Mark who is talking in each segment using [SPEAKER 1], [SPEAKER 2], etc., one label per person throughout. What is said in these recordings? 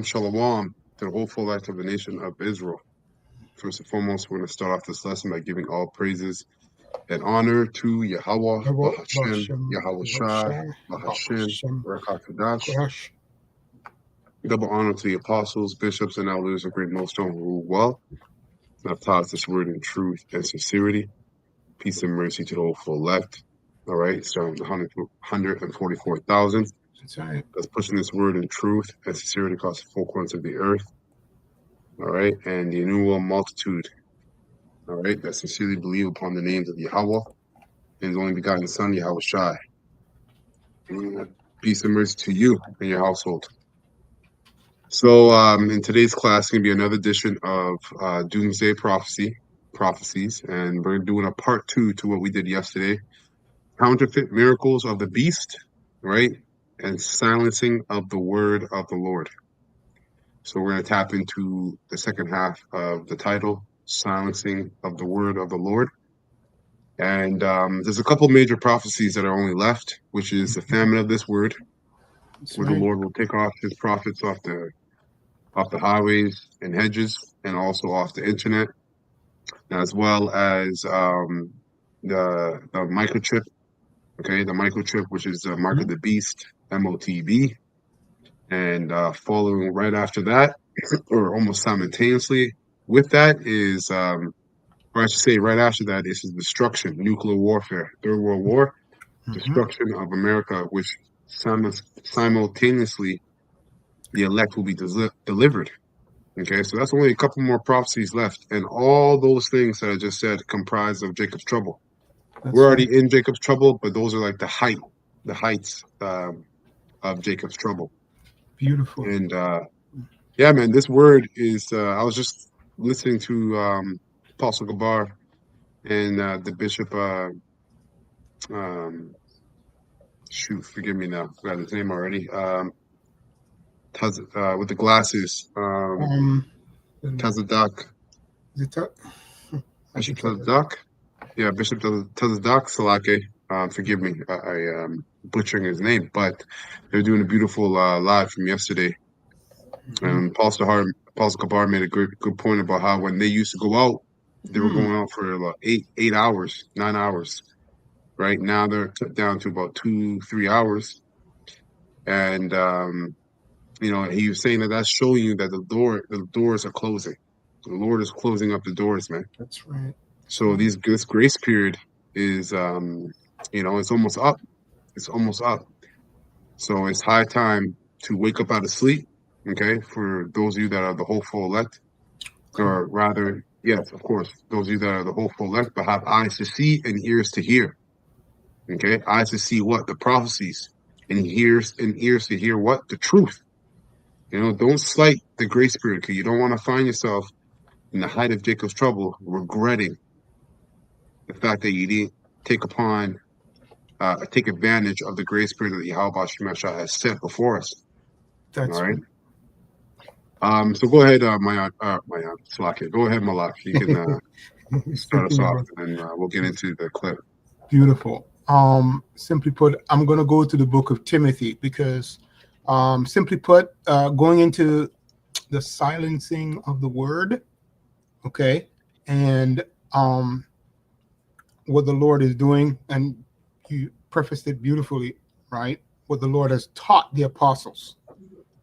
[SPEAKER 1] Shalom to the whole full life of the nation of Israel. First and foremost, we're going to start off this lesson by giving all praises and honor to Yahweh, Bahashem, Yahweh Shai, Bahashem, Rakakadash. Double honor to the apostles, bishops, and elders of Great Millstone who rule well and have taught us this word in truth and sincerity. Peace and mercy to the whole full left. All right, starting with 144,000.
[SPEAKER 2] That's right.
[SPEAKER 1] That's pushing this word in truth and sincerity across the four corners of the earth. All right, and the innumerable multitude. All right, that sincerely believe upon the names of Yahweh and His only begotten Son, Yahweh Shai. Peace and mercy to you and your household. So, in today's class, going to be another edition of DoomsDay Prophecies, and we're doing a part 2 to what we did yesterday. Counterfeit miracles of the beast, right? And silencing of the word of the Lord. So we're going to tap into the second half of the title, Silencing of the Word of the Lord. And there's a couple major prophecies that are only left, which is the famine of this word, where the Lord will take off his prophets off the highways and hedges, and also off the internet, as well as the microchip. Okay, the microchip, which is the mark of the beast, MOTB. And following right after that, or almost simultaneously with that, is, or I should say right after that, is destruction, nuclear warfare, Third World War, destruction of America, which simultaneously the elect will be delivered. Okay, so that's only a couple more prophecies left. And all those things that I just said comprise of Jacob's trouble. We're already in Jacob's trouble, but those are like the heights of Jacob's trouble.
[SPEAKER 2] Beautiful.
[SPEAKER 1] And yeah, man, this word is, I was just listening to Apostle Gabar and the bishop, forgive me now, I forgot his name already, with the glasses, Tazadak. Bishop Tazadak? Yeah, Bishop Tazadak Salake. Forgive me, I butchering his name, but they're doing a beautiful live from yesterday. And Apostle Gabar made a good point about how when they used to go out, they were going out for about 8 hours, 9 hours. Right now they're down to about 2-3 hours. And he was saying that's showing you that the doors are closing. The Lord is closing up the doors, man.
[SPEAKER 2] That's right.
[SPEAKER 1] So this grace period is it's almost up. It's almost up. So it's high time to wake up out of sleep. Okay, for those of you that are the hopeful elect, or rather, yes, of course, those of you that are the hopeful elect, but have eyes to see and ears to hear. Okay, eyes to see what? The prophecies, and ears to hear what? The truth. Don't slight the grace period, because you don't want to find yourself in the height of Jacob's trouble, regretting the fact that you didn't take advantage of the grace period that Yahweh Shemashah has set before us.
[SPEAKER 2] That's
[SPEAKER 1] all right. So go ahead, Mayan Slaki. Go ahead, Malak. You can start us off, and we'll get into the clip.
[SPEAKER 2] Beautiful. Simply put, I'm going to go to the book of Timothy because, simply put, going into the silencing of the word, okay, and what the Lord is doing, and you prefaced it beautifully, right? What the Lord has taught the apostles,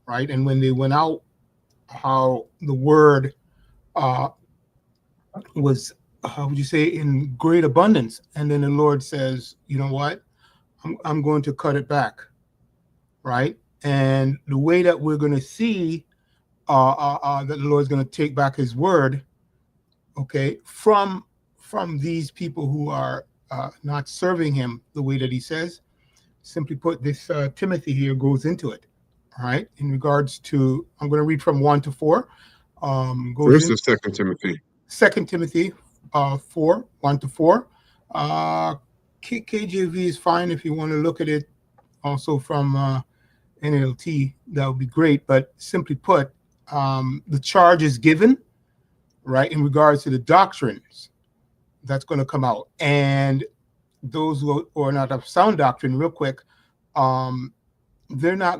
[SPEAKER 2] right? And when they went out, how the word was, how would you say, in great abundance. And then the Lord says, you know what? I'm going to cut it back, right? And the way that we're going to see that the Lord is going to take back his word, okay, from these people who are not serving him the way that he says. Simply put, this Timothy here goes into it. All right, in regards to, I'm going to read from 1 to 4.
[SPEAKER 1] First is 2 Timothy.
[SPEAKER 2] 2 Timothy 4, 1 to 4. KJV is fine if you want to look at it also from NLT, that would be great. But simply put, the charge is given, right, in regards to the doctrines that's going to come out. And those who are not of sound doctrine, real quick, they're not.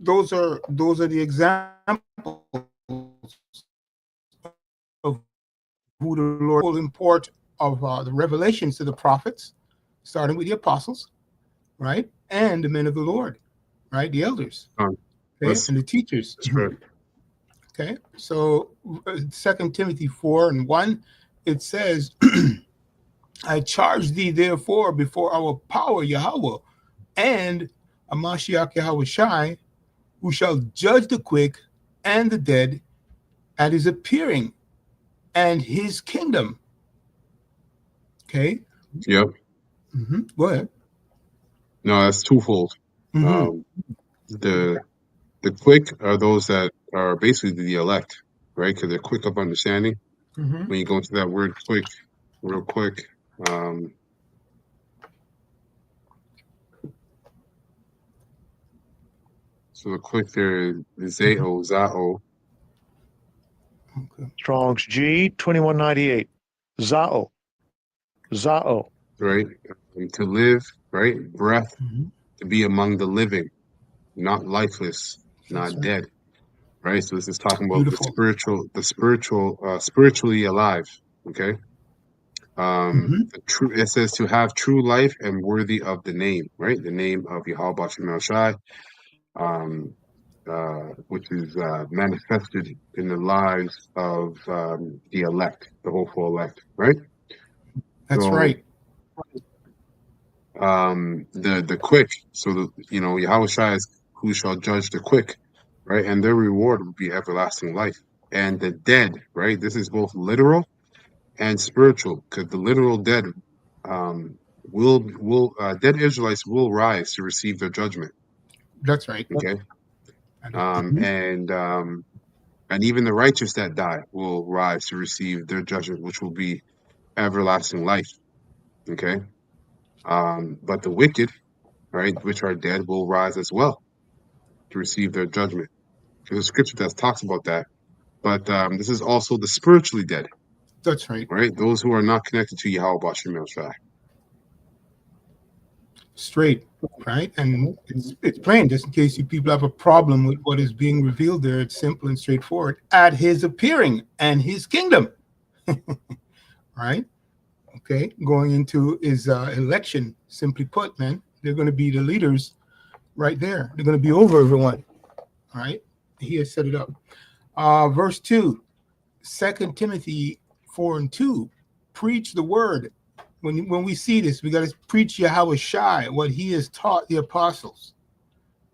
[SPEAKER 2] Those are the examples of who the Lord full import of the revelations to the prophets, starting with the apostles, right, and the men of the Lord, right, the elders, okay,
[SPEAKER 1] That's
[SPEAKER 2] and the teachers.
[SPEAKER 1] right.
[SPEAKER 2] Okay, so 2 Timothy 4:1, it says, I charge thee therefore before our power Yahweh and a Mashiach Yahweh Shai, who shall judge the quick and the dead at his appearing and his kingdom. Okay.
[SPEAKER 1] Yep.
[SPEAKER 2] Go ahead.
[SPEAKER 1] No, that's twofold. Um, the quick are those that are basically the elect, right? Because they're quick of understanding. When you go into that word quick, real quick, so the quick there is Zao.
[SPEAKER 2] Okay.
[SPEAKER 3] Strong's G 2198. Zao. Zao.
[SPEAKER 1] Right? To live, right? Breath, to be among the living, not lifeless,
[SPEAKER 2] That's
[SPEAKER 1] not
[SPEAKER 2] right.
[SPEAKER 1] dead. Right? So this is talking about
[SPEAKER 2] Beautiful.
[SPEAKER 1] spiritually alive. Okay. It says to have true life and worthy of the name, right? The name of Yahweh Shem Shai, which is manifested in the lives of the elect, the hopeful elect, right?
[SPEAKER 2] That's
[SPEAKER 1] So
[SPEAKER 2] right.
[SPEAKER 1] the quick, so Yahweh Shai is who shall judge the quick, right? And their reward will be everlasting life. And the dead, right? This is both literal and spiritual, because the literal dead will dead Israelites will rise to receive their judgment.
[SPEAKER 2] That's right.
[SPEAKER 1] Okay. And even the righteous that die will rise to receive their judgment, which will be everlasting life. Okay. But the wicked, right, which are dead, will rise as well to receive their judgment. There's a scripture that talks about that. But this is also the spiritually dead,
[SPEAKER 2] That's right.
[SPEAKER 1] right? Those who are not connected to Yahweh Shem Shai.
[SPEAKER 2] Straight. Right. And it's plain, just in case you people have a problem with what is being revealed there. It's simple and straightforward. At his appearing and his kingdom. Right. Okay. Going into his election, simply put, man, they're going to be the leaders right there. They're going to be over everyone. All right. He has set it up. Verse 2, 2 Timothy 4:2. Preach the word. When we see this, we got to preach Yahweh Shai, what he has taught the apostles.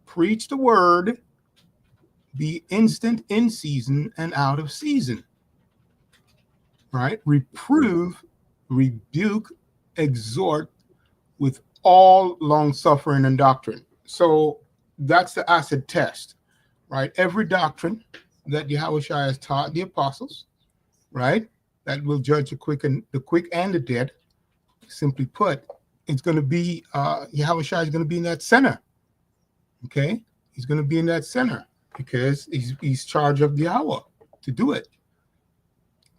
[SPEAKER 2] Preach the word, be instant in season and out of season. Right? Reprove, rebuke, exhort with all long suffering and doctrine. So that's the acid test, right? Every doctrine that Yahweh Shai has taught the apostles, right? That will judge the quick and the dead. Simply put, it's going to be Yahweh Shai is going to be in that center. Okay, he's going to be in that center because he's charged of the hour to do it.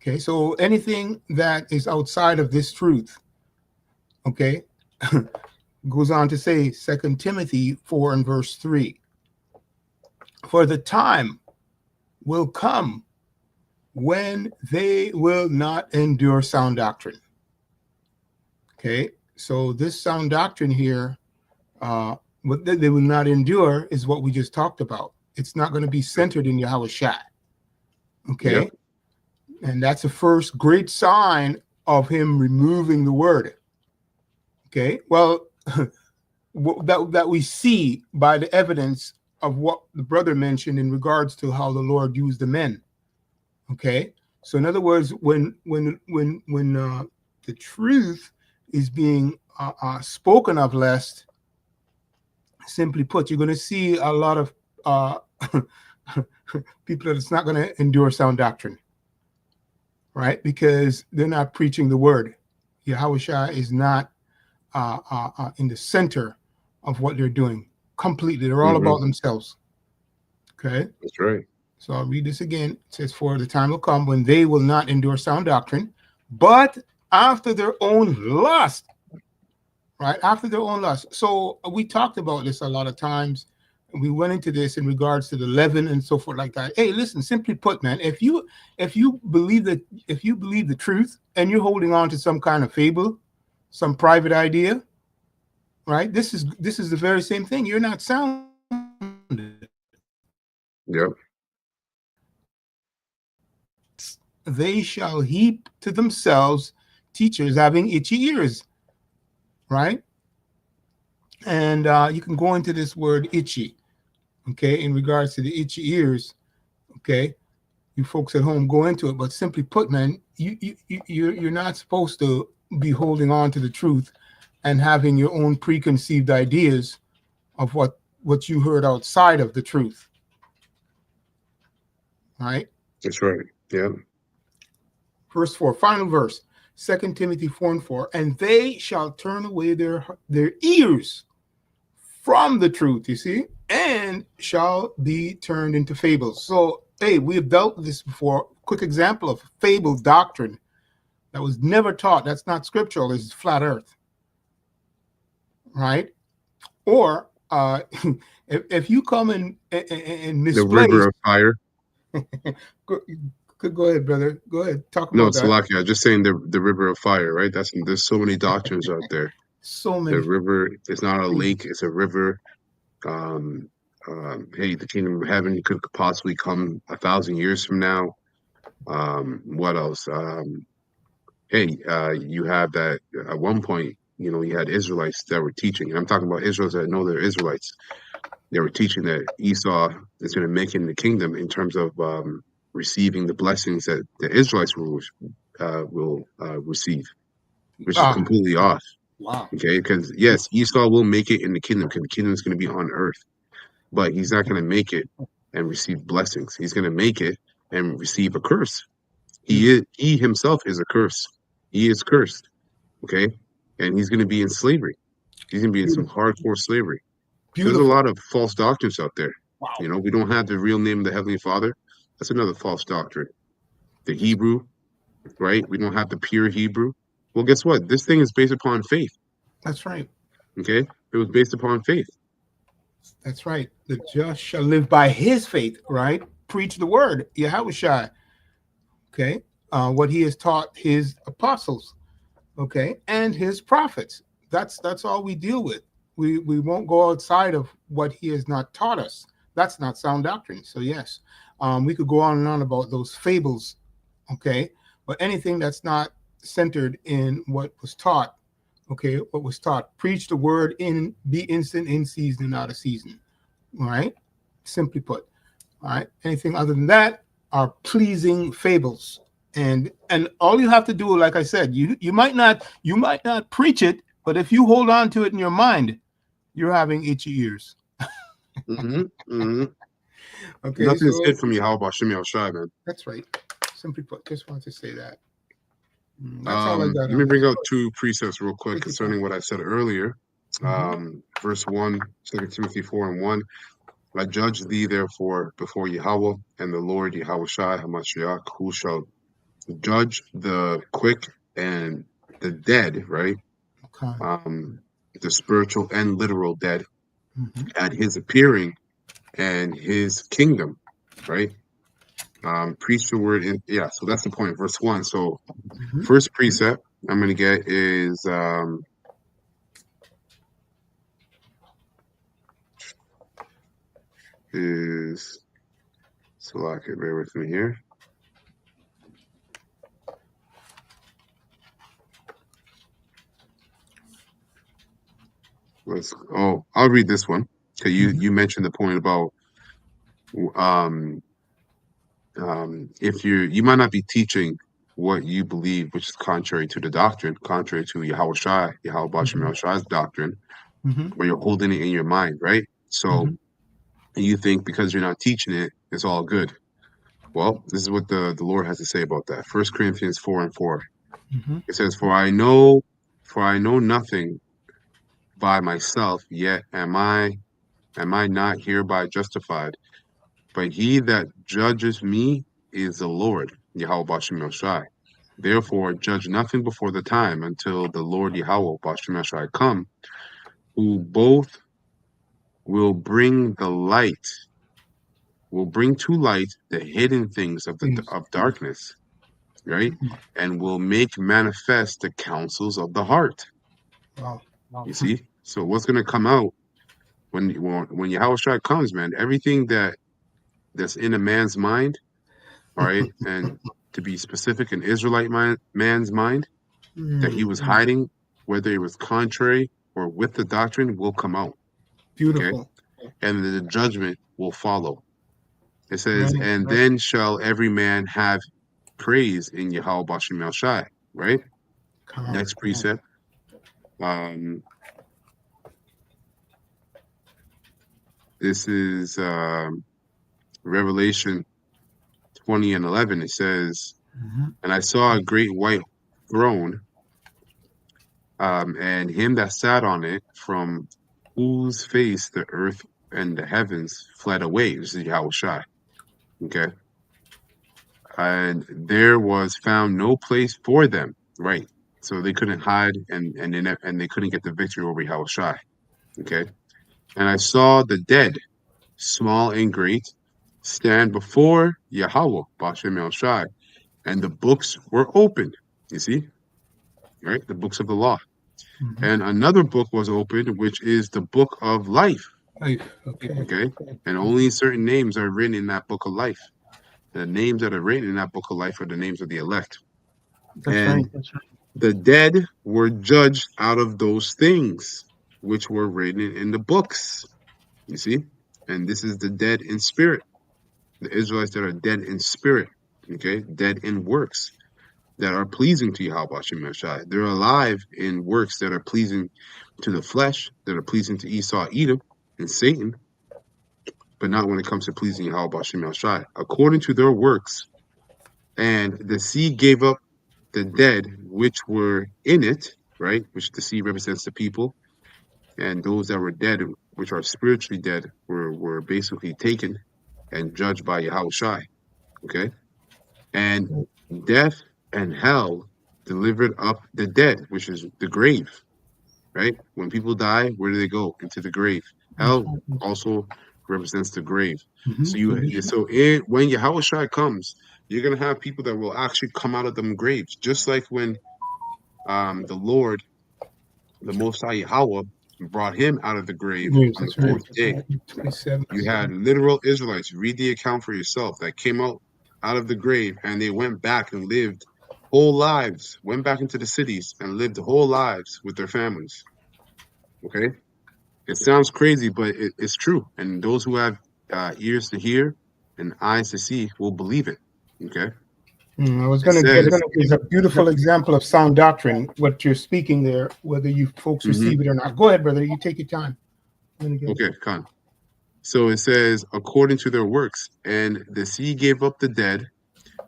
[SPEAKER 2] Okay, so anything that is outside of this truth, okay, goes on to say 2 Timothy 4:3. For the time will come when they will not endure sound doctrine. Okay, so this sound doctrine here, what they will not endure is what we just talked about. It's not going to be centered in Yahweh Shai. Okay,
[SPEAKER 1] Yep.
[SPEAKER 2] and that's the first great sign of him removing the word. Okay, well, that we see by the evidence of what the brother mentioned in regards to how the Lord used the men. Okay, so in other words, when the truth is being spoken of less, simply put, you're going to see a lot of people that's not going to endure sound doctrine, right? Because they're not preaching the word. Yahweh Shai is not in the center of what they're doing completely. They're all about themselves. Okay,
[SPEAKER 1] that's right.
[SPEAKER 2] So I'll read this again. It says, for the time will come when they will not endure sound doctrine, but after their own lust. Right, after their own lust. So we talked about this a lot of times we went into this in regards to the leaven and so forth like that. Hey, listen, simply put, man, if you believe the truth and you're holding on to some kind of fable, some private idea, right? This is the very same thing. You're not sound.
[SPEAKER 1] Yep.
[SPEAKER 2] They shall heap to themselves teachers having itchy ears, right? And you can go into this word itchy, okay, in regards to the itchy ears, okay. You folks at home go into it, but simply put, man, you're not supposed to be holding on to the truth and having your own preconceived ideas of what you heard outside of the truth, right?
[SPEAKER 1] That's right. Yeah.
[SPEAKER 2] Verse 4, final verse, 2 Timothy 4:4, and they shall turn away their ears from the truth, you see, and shall be turned into fables. So, hey, we have dealt with this before. Quick example of fable doctrine that was never taught. That's not scriptural. It's flat earth, right? Or if you come and misplace
[SPEAKER 1] the river of fire.
[SPEAKER 2] Go ahead, brother. Go ahead. Talk
[SPEAKER 1] No,
[SPEAKER 2] about that.
[SPEAKER 1] Salaki, I'm just saying the river of fire, right? There's so many doctrines out there.
[SPEAKER 2] So many.
[SPEAKER 1] The river is not a lake; it's a river. Hey, the kingdom of heaven could possibly come 1,000 years from now. What else? Hey, you have that at one point. You had Israelites that were teaching, and I'm talking about Israelites that know they're Israelites. They were teaching that Esau is going to make it in the kingdom in terms of receiving the blessings that the Israelites will receive, which is completely off.
[SPEAKER 2] Wow.
[SPEAKER 1] Okay, because yes, Esau will make it in the kingdom because the kingdom is going to be on earth, but he's not going to make it and receive blessings. He's going to make it and receive a curse. He himself is a curse. He is cursed. Okay, and he's going to be in slavery. He's going to be in some hardcore slavery. There's a lot of false doctrines out there.
[SPEAKER 2] Wow.
[SPEAKER 1] We don't have the real name of the Heavenly Father. That's another false doctrine. The Hebrew, right? We don't have the pure Hebrew. Well, guess what? This thing is based upon faith.
[SPEAKER 2] That's right.
[SPEAKER 1] Okay? It was based upon faith.
[SPEAKER 2] That's right. The just shall live by his faith, right? Preach the word, Yahushua. Okay? What he has taught his apostles, okay, and his prophets. That's all we deal with. We won't go outside of what he has not taught us. That's not sound doctrine. So yes, we could go on and on about those fables, okay, but anything that's not centered in what was taught, okay, what was taught, preach the word, be instant in season and out of season. All right, simply put. All right, anything other than that are pleasing fables. And all you have to do, like I said, you might not preach it, but if you hold on to it in your mind, you're having itchy ears.
[SPEAKER 1] Mm-hmm. Mm-hmm.
[SPEAKER 2] Okay,
[SPEAKER 1] nothing is hid from you. How about Shemi Al-Shai, man?
[SPEAKER 2] That's right. Simply put, just wanted to say that. That's all I got.
[SPEAKER 1] Let me bring out two precepts real quick concerning what I said earlier. Verse 1, 2 Timothy 4:1. I judge thee, therefore, before Yahweh and the Lord Yahushua HaMashiach, who shall judge the quick and the dead, right?
[SPEAKER 2] Okay.
[SPEAKER 1] The spiritual and literal dead at his appearing and his kingdom, right? Preach the word so that's the point. Verse 1. So first precept I'm going to get is so I can bear with me here. I'll read this one because you mentioned the point about if you might not be teaching what you believe, which is contrary to the doctrine, contrary to Yahushua Shai's doctrine, or you're holding it in your mind, right? So you think because you're not teaching it, it's all good. Well, this is what the Lord has to say about that. 1 Corinthians 4:4. It says, For I know nothing by myself, yet am I not hereby justified? But he that judges me is the Lord, Yahweh Bashem Shai. Therefore, judge nothing before the time until the Lord Yahweh Bashem Shai come, who both will bring the light, will bring to light the hidden things of darkness, right? And will make manifest the counsels of the heart.
[SPEAKER 2] Wow.
[SPEAKER 1] You see? So what's gonna come out when Yahushua comes, man? Everything that's in a man's mind, all right, and to be specific, an Israelite man's mind that he was hiding, whether it was contrary or with the doctrine, will come out.
[SPEAKER 2] Beautiful.
[SPEAKER 1] Okay, and the judgment will follow. It says,
[SPEAKER 2] Right.
[SPEAKER 1] and then shall every man have praise in Yahweh Bashim El Shai, right? Next precept. This is Revelation 20 and 11. It says, and I saw a great white throne, and him that sat on it, from whose face the earth and the heavens fled away. This is Yahweh Shai. Okay. And there was found no place for them. Right. So they couldn't hide and they couldn't get the victory over Yahweh Shai. Okay. And I saw the dead, small and great, stand before Yahweh, Bashem El Shai, and the books were opened. You see? Right? The books of the law. And another book was opened, which is the book of life. Okay. And only certain names are written in that book of life. The names that are written in that book of life are the names of the elect. That's the dead were judged out of those things which were written in the books. You see? And this is the dead in spirit. The Israelites that are dead in spirit. Okay? Dead in works that are pleasing to Yahweh Hashem Shai. They're alive in works that are pleasing to the flesh, that are pleasing to Esau, Edom, and Satan, but not when it comes to pleasing Yahweh Hashem Shai. According to their works, and the sea gave up the dead which were in it, right? Which the sea represents the people, and those that were dead, which are spiritually dead, were basically taken and judged by Yahweh Shai. Okay? And death and hell delivered up the dead, which is the grave, right? When people die, where do they go? Into the grave. Hell also represents the grave. So when Yahweh Shai comes, you're gonna have people that will actually come out of them graves, just like when the Lord, the Most High Yahweh, brought him out of the grave on the fourth day. You had literal Israelites. Read the account for yourself that came out of the grave, and they went back and lived whole lives, went back into the cities and lived whole lives with their families. Okay? It sounds crazy, but it's true. And those who have ears to hear and eyes to see will believe it. Okay?
[SPEAKER 2] I was going to get it's a beautiful example of sound doctrine, what you're speaking there, whether you folks receive it or not. Go ahead, brother. You take your time.
[SPEAKER 1] Okay, Khan. So it says, according to their works, and the sea gave up the dead,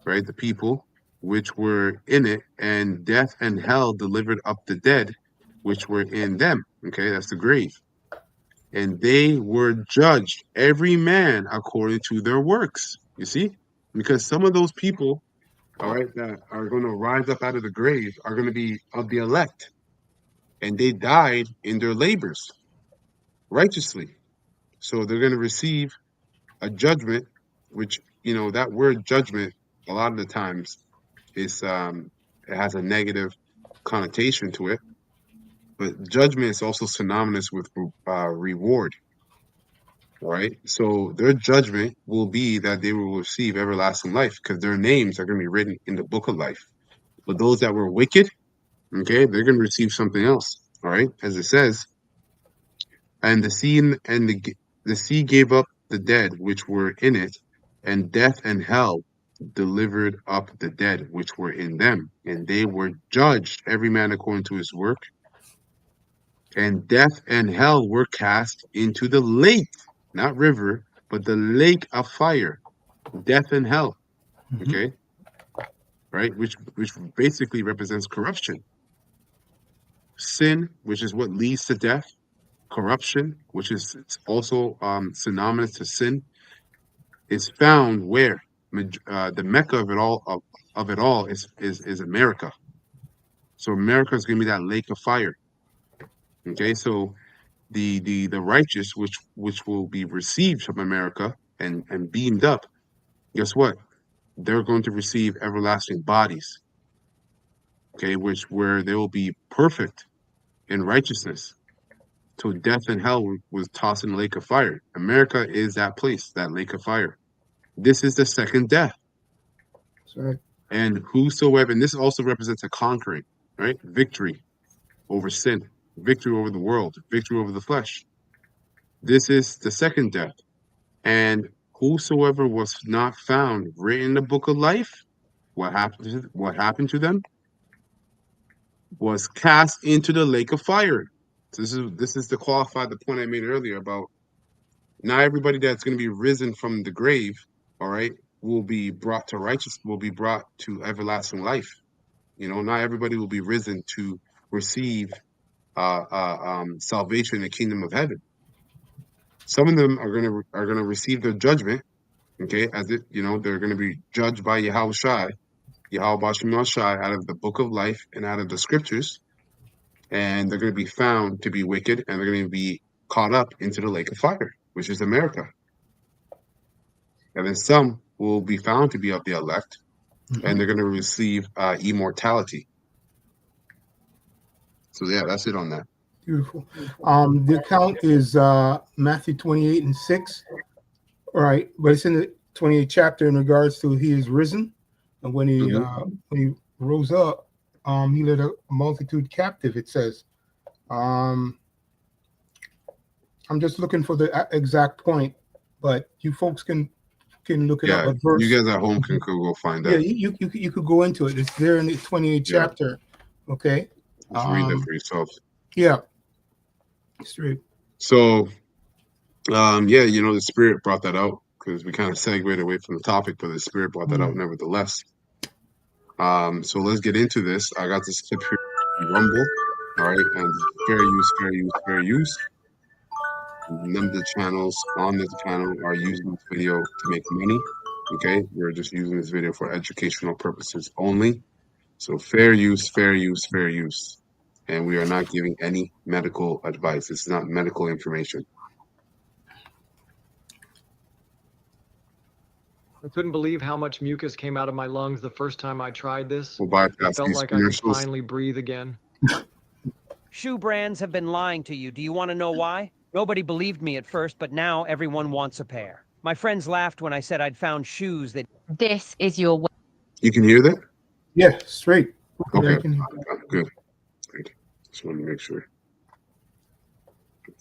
[SPEAKER 1] right, the people which were in it, and death and hell delivered up the dead which were in them. Okay, that's the grave. And they were judged, every man according to their works. You see? Because some of those people, all right, that are going to rise up out of the grave are going to be of the elect. And they died in their labors righteously. So they're going to receive a judgment, which, that word judgment, a lot of the times is it has a negative connotation to it. But judgment is also synonymous with reward. Right? So their judgment will be that they will receive everlasting life because their names are going to be written in the book of life. But those that were wicked, okay, they're going to receive something else. All right, as it says, and the sea gave up the dead which were in it, and death and hell delivered up the dead which were in them, and they were judged every man according to his work. And death and hell were cast into the lake, not river, but the lake of fire, death and hell. Okay, right? Which basically represents corruption, sin, which is what leads to death, corruption, which is also synonymous to sin, is found where the mecca of it all is America. So America is going to be that lake of fire. Okay, so the righteous, which will be received from America and beamed up, guess what? They're going to receive everlasting bodies, okay, where they will be perfect in righteousness. So death and hell was tossed in the lake of fire. America is that place, that lake of fire. This is the second death.
[SPEAKER 2] That's right.
[SPEAKER 1] And whosoever, and this also represents a conquering, right? Victory over sin, victory over the world, victory over the flesh. This is the second death. And whosoever was not found written in the book of life, what happened to them? Was cast into the lake of fire. So this is to qualify the point I made earlier about not everybody that's going to be risen from the grave, all right, will be brought to everlasting life. You know, not everybody will be risen to receive salvation in the kingdom of heaven. Some of them are gonna receive their judgment, okay, as it, you know, they're gonna be judged by Yahweh Shai, out of the book of life and out of the scriptures, and they're gonna be found to be wicked, and they're gonna be caught up into the lake of fire, which is America. And then some will be found to be of the elect, and they're gonna receive immortality. So yeah, that's it on that.
[SPEAKER 2] Beautiful. The account is Matthew 28:6. All right, but it's in the 28th chapter in regards to he is risen, and when he rose up, he led a multitude captive. It says, I'm just looking for the exact point, but you folks can look it up. But verse,
[SPEAKER 1] you guys at home can go find
[SPEAKER 2] yeah,
[SPEAKER 1] that.
[SPEAKER 2] you could go into it. It's there in the 28th chapter. Okay,
[SPEAKER 1] just read that for yourself.
[SPEAKER 2] Yeah, straight.
[SPEAKER 1] So, yeah, you know, the Spirit brought that out because we kind of segued away from the topic, but the Spirit brought that out nevertheless. So let's get into this. I got this clip here, Rumble, all right, and fair use. None of the channels on this channel are using this video to make money, okay? We're just using this video for educational purposes only. So fair use. And we are not giving any medical advice. It's not medical information.
[SPEAKER 4] I couldn't believe how much mucus came out of my lungs the first time I tried this.
[SPEAKER 1] We'll bypass
[SPEAKER 4] I felt
[SPEAKER 1] these
[SPEAKER 4] like I could
[SPEAKER 1] commercials.
[SPEAKER 4] finally breathe again.
[SPEAKER 5] Shoe brands have been lying to you. Do you want to know why? Nobody believed me at first, but now everyone wants a pair. My friends laughed when I said I'd found shoes that...
[SPEAKER 6] This is your way.
[SPEAKER 1] You can hear that?
[SPEAKER 2] Yeah, straight.
[SPEAKER 1] Okay,
[SPEAKER 2] Yeah,
[SPEAKER 1] good. Just want to make sure.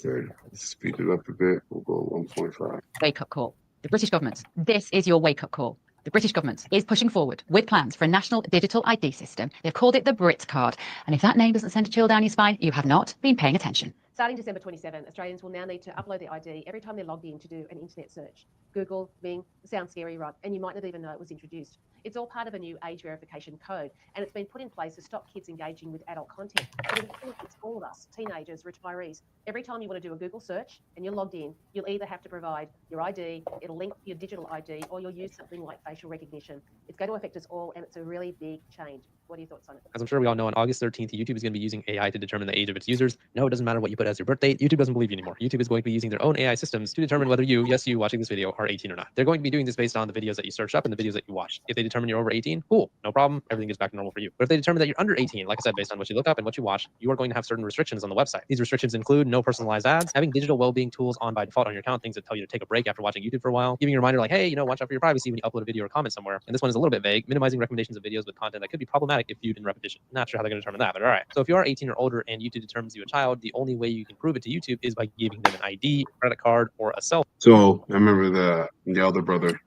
[SPEAKER 1] Okay, let's speed it up a bit. We'll go 1.5.
[SPEAKER 6] Wake-up call. The British government. This is your wake-up call. The British government is pushing forward with plans for a national digital ID system. They've called it the Brit card. And if that name doesn't send a chill down your spine, you have not been paying attention.
[SPEAKER 7] Starting December 27, Australians will now need to upload their ID every time they're logged in to do an internet search. Google, Bing, sounds scary, right? And you might not even know it was introduced. It's all part of a new age verification code, and it's been put in place to stop kids engaging with adult content. But it benefits all of us, teenagers, retirees. Every time you want to do a Google search and you're logged in, you'll either have to provide your ID, it'll link your digital ID, or you'll use something like facial recognition. It's going to affect us all, and it's a really big change. What are your thoughts on it?
[SPEAKER 8] As I'm sure we all know, on August 13th, YouTube is going to be using AI to determine the age of its users. No, it doesn't matter what you put as your birth date. YouTube doesn't believe you anymore. YouTube is going to be using their own AI systems to determine whether you, yes, you watching this video, are 18 or not. They're going to be doing this based on the videos that you search up and the videos that you watch. If they determine you're over 18, cool, no problem. Everything gets back to normal for you. But if they determine that you're under 18, like I said, based on what you look up and what you watch, you are going to have certain restrictions on the website. These restrictions include no personalized ads, having digital well-being tools on by default on your account, things that tell you to take a break after watching YouTube for a while, giving you a reminder like, hey, you know, watch out for your privacy when you upload a video or comment somewhere. And this one is a little bit vague, minimizing recommendations of videos with content that could be problematic if viewed in repetition. Not sure how they're going to determine that, but all right. So if you are 18 or older and YouTube determines you a child, the only way you can prove it to YouTube is by giving them an ID, credit card, or a cell.
[SPEAKER 1] So I remember the elder brother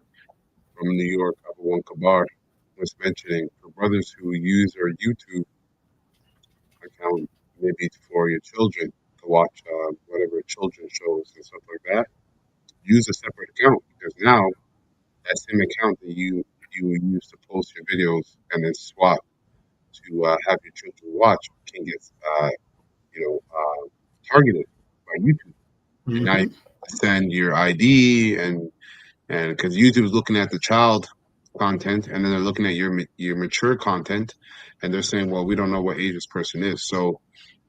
[SPEAKER 1] from New York, Abu One Kabar, was mentioning for brothers who use their YouTube account maybe for your children to watch whatever children's shows and stuff like that, use a separate account, because now that same account that you use to post your videos and then swap to have your children watch can get targeted by YouTube. And now you send your ID and because YouTube is looking at the child content, and then they're looking at your mature content, and they're saying, well, we don't know what age this person is. So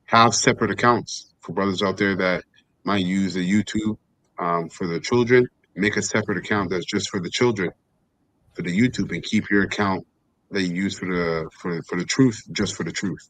[SPEAKER 1] have separate accounts for brothers out there that might use a YouTube for the children. Make a separate account that's just for the children, for the YouTube, and keep your account that you use for the truth just for the truth.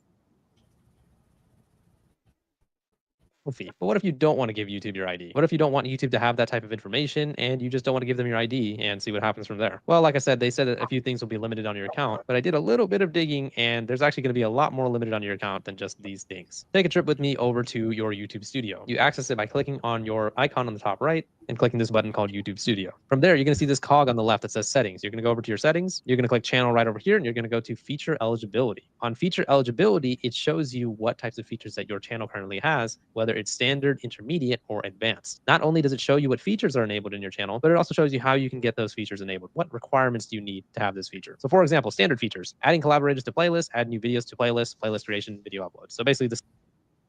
[SPEAKER 8] Fee. But what if you don't want to give YouTube your ID? What if you don't want YouTube to have that type of information and you just don't want to give them your ID and see what happens from there? Well, like I said, they said that a few things will be limited on your account, but I did a little bit of digging and there's actually going to be a lot more limited on your account than just these things. Take a trip with me over to your YouTube studio. You access it by clicking on your icon on the top right and clicking this button called YouTube Studio. From there, you're going to see this cog on the left that says settings. You're going to go over to your settings. You're going to click channel right over here and you're going to go to feature eligibility. On feature eligibility, it shows you what types of features that your channel currently has, whether it's standard, intermediate, or advanced. Not only does it show you what features are enabled in your channel, but it also shows you how you can get those features enabled. What requirements do you need to have this feature? So for example, standard features, adding collaborators to playlists, add new videos to playlists, playlist creation, video upload. So basically this.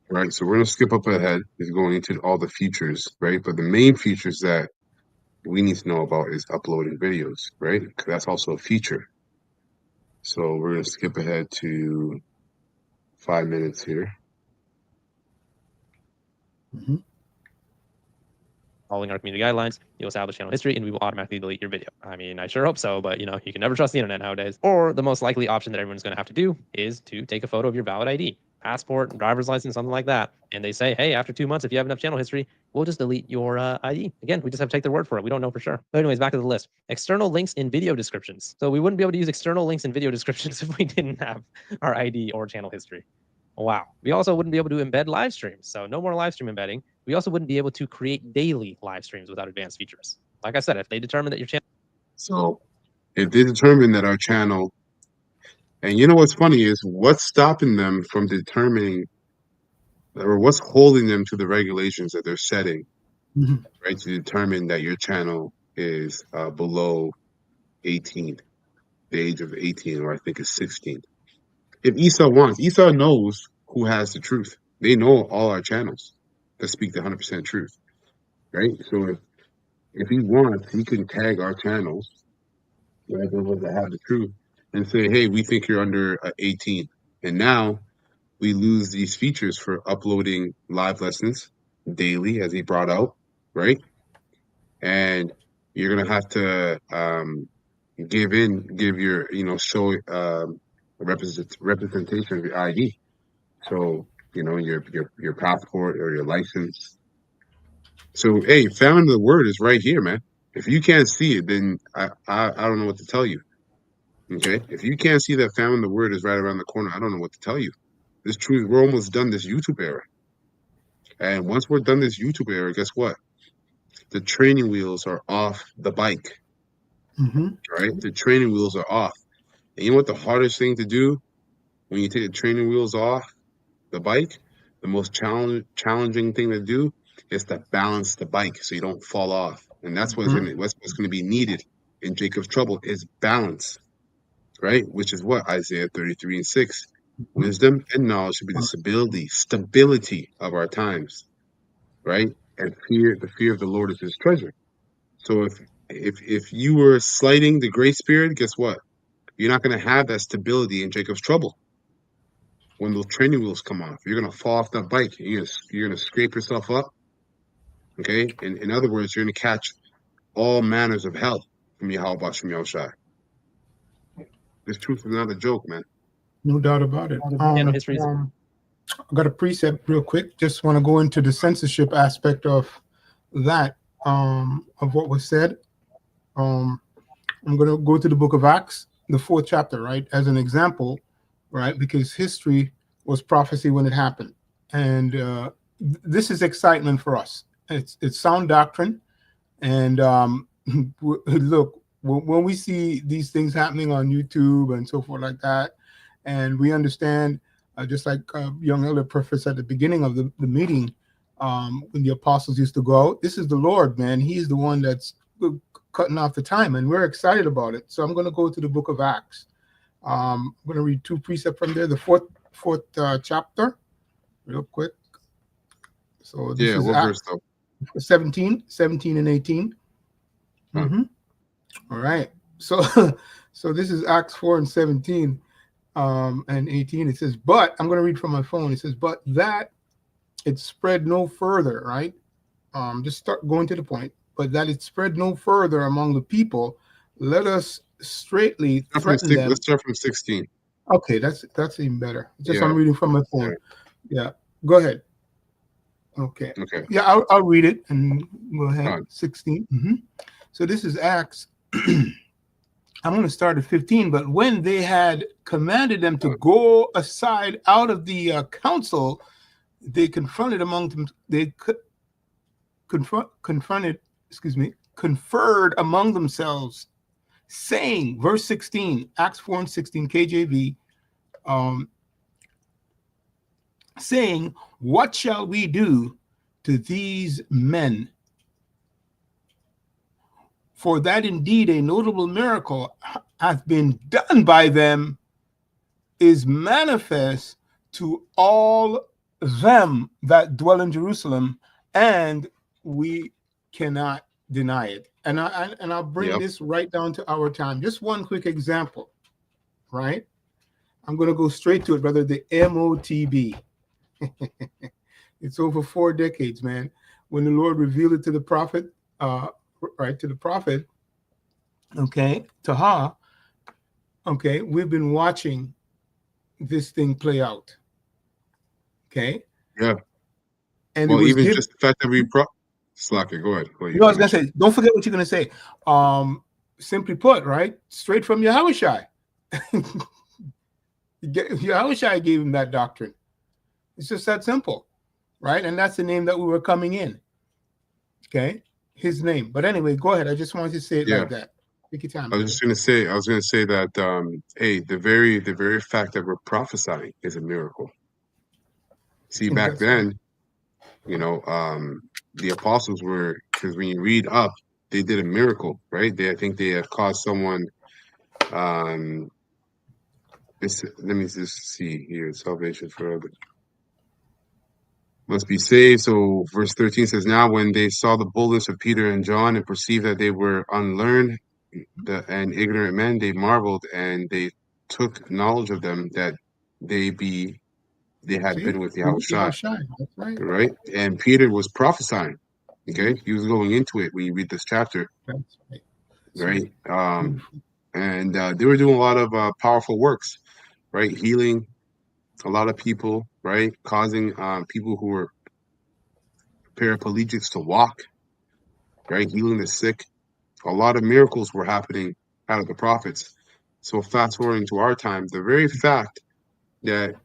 [SPEAKER 1] Right, so we're going to skip up ahead. Is going into all the features, right? But the main features that we need to know about is uploading videos, right? Because that's also a feature. So we're going to skip ahead to 5 minutes here.
[SPEAKER 8] Following our community guidelines, you'll establish channel history and we will automatically delete your video. I mean, I sure hope so, but you can never trust the internet nowadays. Or the most likely option that everyone's going to have to do is to take a photo of your valid ID, passport, driver's license, something like that. And they say, hey, after 2 months, if you have enough channel history, we'll just delete your ID. Again, we just have to take their word for it. We don't know for sure. But anyways, back to the list. External links in video descriptions. So we wouldn't be able to use external links in video descriptions if we didn't have our ID or channel history. Wow. We also wouldn't be able to embed live streams. So no more live stream embedding. We also wouldn't be able to create daily live streams without advanced features. Like I said, if they determine that your channel.
[SPEAKER 1] So if they determine that our channel, and you know what's funny is what's stopping them from determining, or what's holding them to the regulations that they're setting, right, to determine that your channel is below 18, the age of 18, or I think it's 16. If Esau knows who has the truth. They know all our channels that speak the 100% truth, right? So if he wants, he can tag our channels, right, the ones that have the truth, and say, hey, we think you're under 18. And now we lose these features for uploading live lessons daily, as he brought out, right? And you're going to have to give your, show representation of your ID. So, your passport or your license. So, hey, found the word is right here, man. If you can't see it, then I don't know what to tell you. Okay? If you can't see that found the word is right around the corner, I don't know what to tell you. This truth, we're almost done this YouTube era. And once we're done this YouTube era, guess what? The training wheels are off the bike. Right? The training wheels are off. And you know what the hardest thing to do when you take the training wheels off the bike? The most challenging thing to do is to balance the bike so you don't fall off. And that's what's going to be needed in Jacob's trouble is balance, right? Which is what Isaiah 33:6. Wisdom and knowledge should be the stability of our times, right? And the fear of the Lord is his treasure. So if you were slighting the grace period, guess what? You're not going to have that stability in Jacob's trouble. When those training wheels come off, you're going to fall off that bike. You're going to scrape yourself up. Okay? And in other words, you're going to catch all manners of hell from Yahweh Shem Yahushai. This truth is not a joke, man.
[SPEAKER 2] No doubt about it.
[SPEAKER 8] Channel history.
[SPEAKER 2] I got a precept real quick. Just want to go into the censorship aspect of that, of what was said. I'm going to go to the book of Acts, the 4th chapter, right, as an example, right, because history was prophecy when it happened. And this is excitement for us. It's sound doctrine. And look, when we see these things happening on YouTube and so forth like that, and we understand, just like young elder professor at the beginning of the meeting, when the apostles used to go out, this is the Lord, man. He's the one that's cutting off the time, and we're excited about it. So I'm going to go to the book of Acts. I'm going to read 2 precepts from there, the fourth chapter, real quick. So this is
[SPEAKER 1] what
[SPEAKER 2] Acts
[SPEAKER 1] verse though?
[SPEAKER 2] 17 and 18. All right. So this is Acts 4 and 17 and 18. It says, but I'm going to read from my phone. It says, but that it spread no further, right? just start going to the point, but that it spread no further among the people, let us straightly threaten them.
[SPEAKER 1] Let's start from 16.
[SPEAKER 2] Okay, that's even better. Just
[SPEAKER 1] Yeah.
[SPEAKER 2] I'm reading from my phone. Yeah, go ahead. Okay.
[SPEAKER 1] Okay.
[SPEAKER 2] Yeah, I'll read it and go ahead.
[SPEAKER 1] Fine.
[SPEAKER 2] 16. So this is Acts. I'm going to start at 15. But when they had commanded them to go aside out of the council, they confronted among them. They conferred among themselves, saying, verse 16, Acts 4 and 16, KJV, saying, what shall we do to these men? For that indeed a notable miracle hath been done by them is manifest to all them that dwell in Jerusalem, and we cannot deny it. And I'll bring this right down to our time. Just one quick example, right? I'm going to go straight to it, brother. The MOTB. It's over 4 decades, man. When the Lord revealed it to the prophet, to the prophet, Taha, we've been watching this thing play out. Okay.
[SPEAKER 1] Yeah.
[SPEAKER 2] And
[SPEAKER 1] well, even just the fact that we Slacker, go ahead.
[SPEAKER 2] I was gonna say, don't forget what you're gonna say. Simply put, right? Straight from Yahushai. Yahushai gave him that doctrine. It's just that simple, right? And that's the name that we were coming in. Okay, his name. But anyway, go ahead. I just wanted to say it like that. Take your time.
[SPEAKER 1] I was gonna say that hey, the very fact that we're prophesying is a miracle. See, back then, the apostles were, because when you read up, they did a miracle, right? I think they had caused someone. Let me just see here. Salvation for others must be saved. So verse 13 says, now when they saw the boldness of Peter and John and perceived that they were unlearned and ignorant men, they marveled, and they took knowledge of them that they had been with Yahushua.
[SPEAKER 2] That's
[SPEAKER 1] right? And Peter was prophesying. Okay, he was going into it when you read this chapter.
[SPEAKER 2] That's
[SPEAKER 1] right? And they were doing a lot of powerful works, right? Healing a lot of people, right? Causing people who were paraplegics to walk, right? Healing the sick. A lot of miracles were happening out of the prophets. So fast forwarding to our time, the very fact that,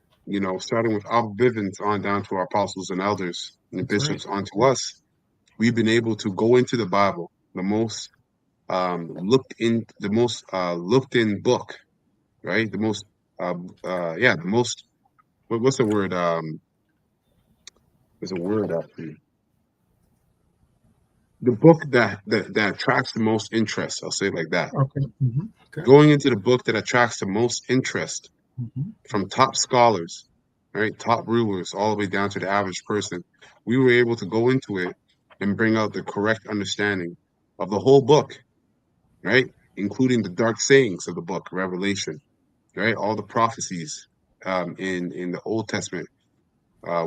[SPEAKER 1] starting with Abba Bivens on down to our apostles and elders and the bishops onto us, we've been able to go into the Bible, the most looked in book, right? The most what's the word? There's a word actually. The book that attracts the most interest, I'll say it like that.
[SPEAKER 2] Okay.
[SPEAKER 1] Going into the book that attracts the most interest from top scholars, right? Top rulers, all the way down to the average person. We were able to go into it and bring out the correct understanding of the whole book, right? Including the dark sayings of the book, Revelation, right? All the prophecies in the Old Testament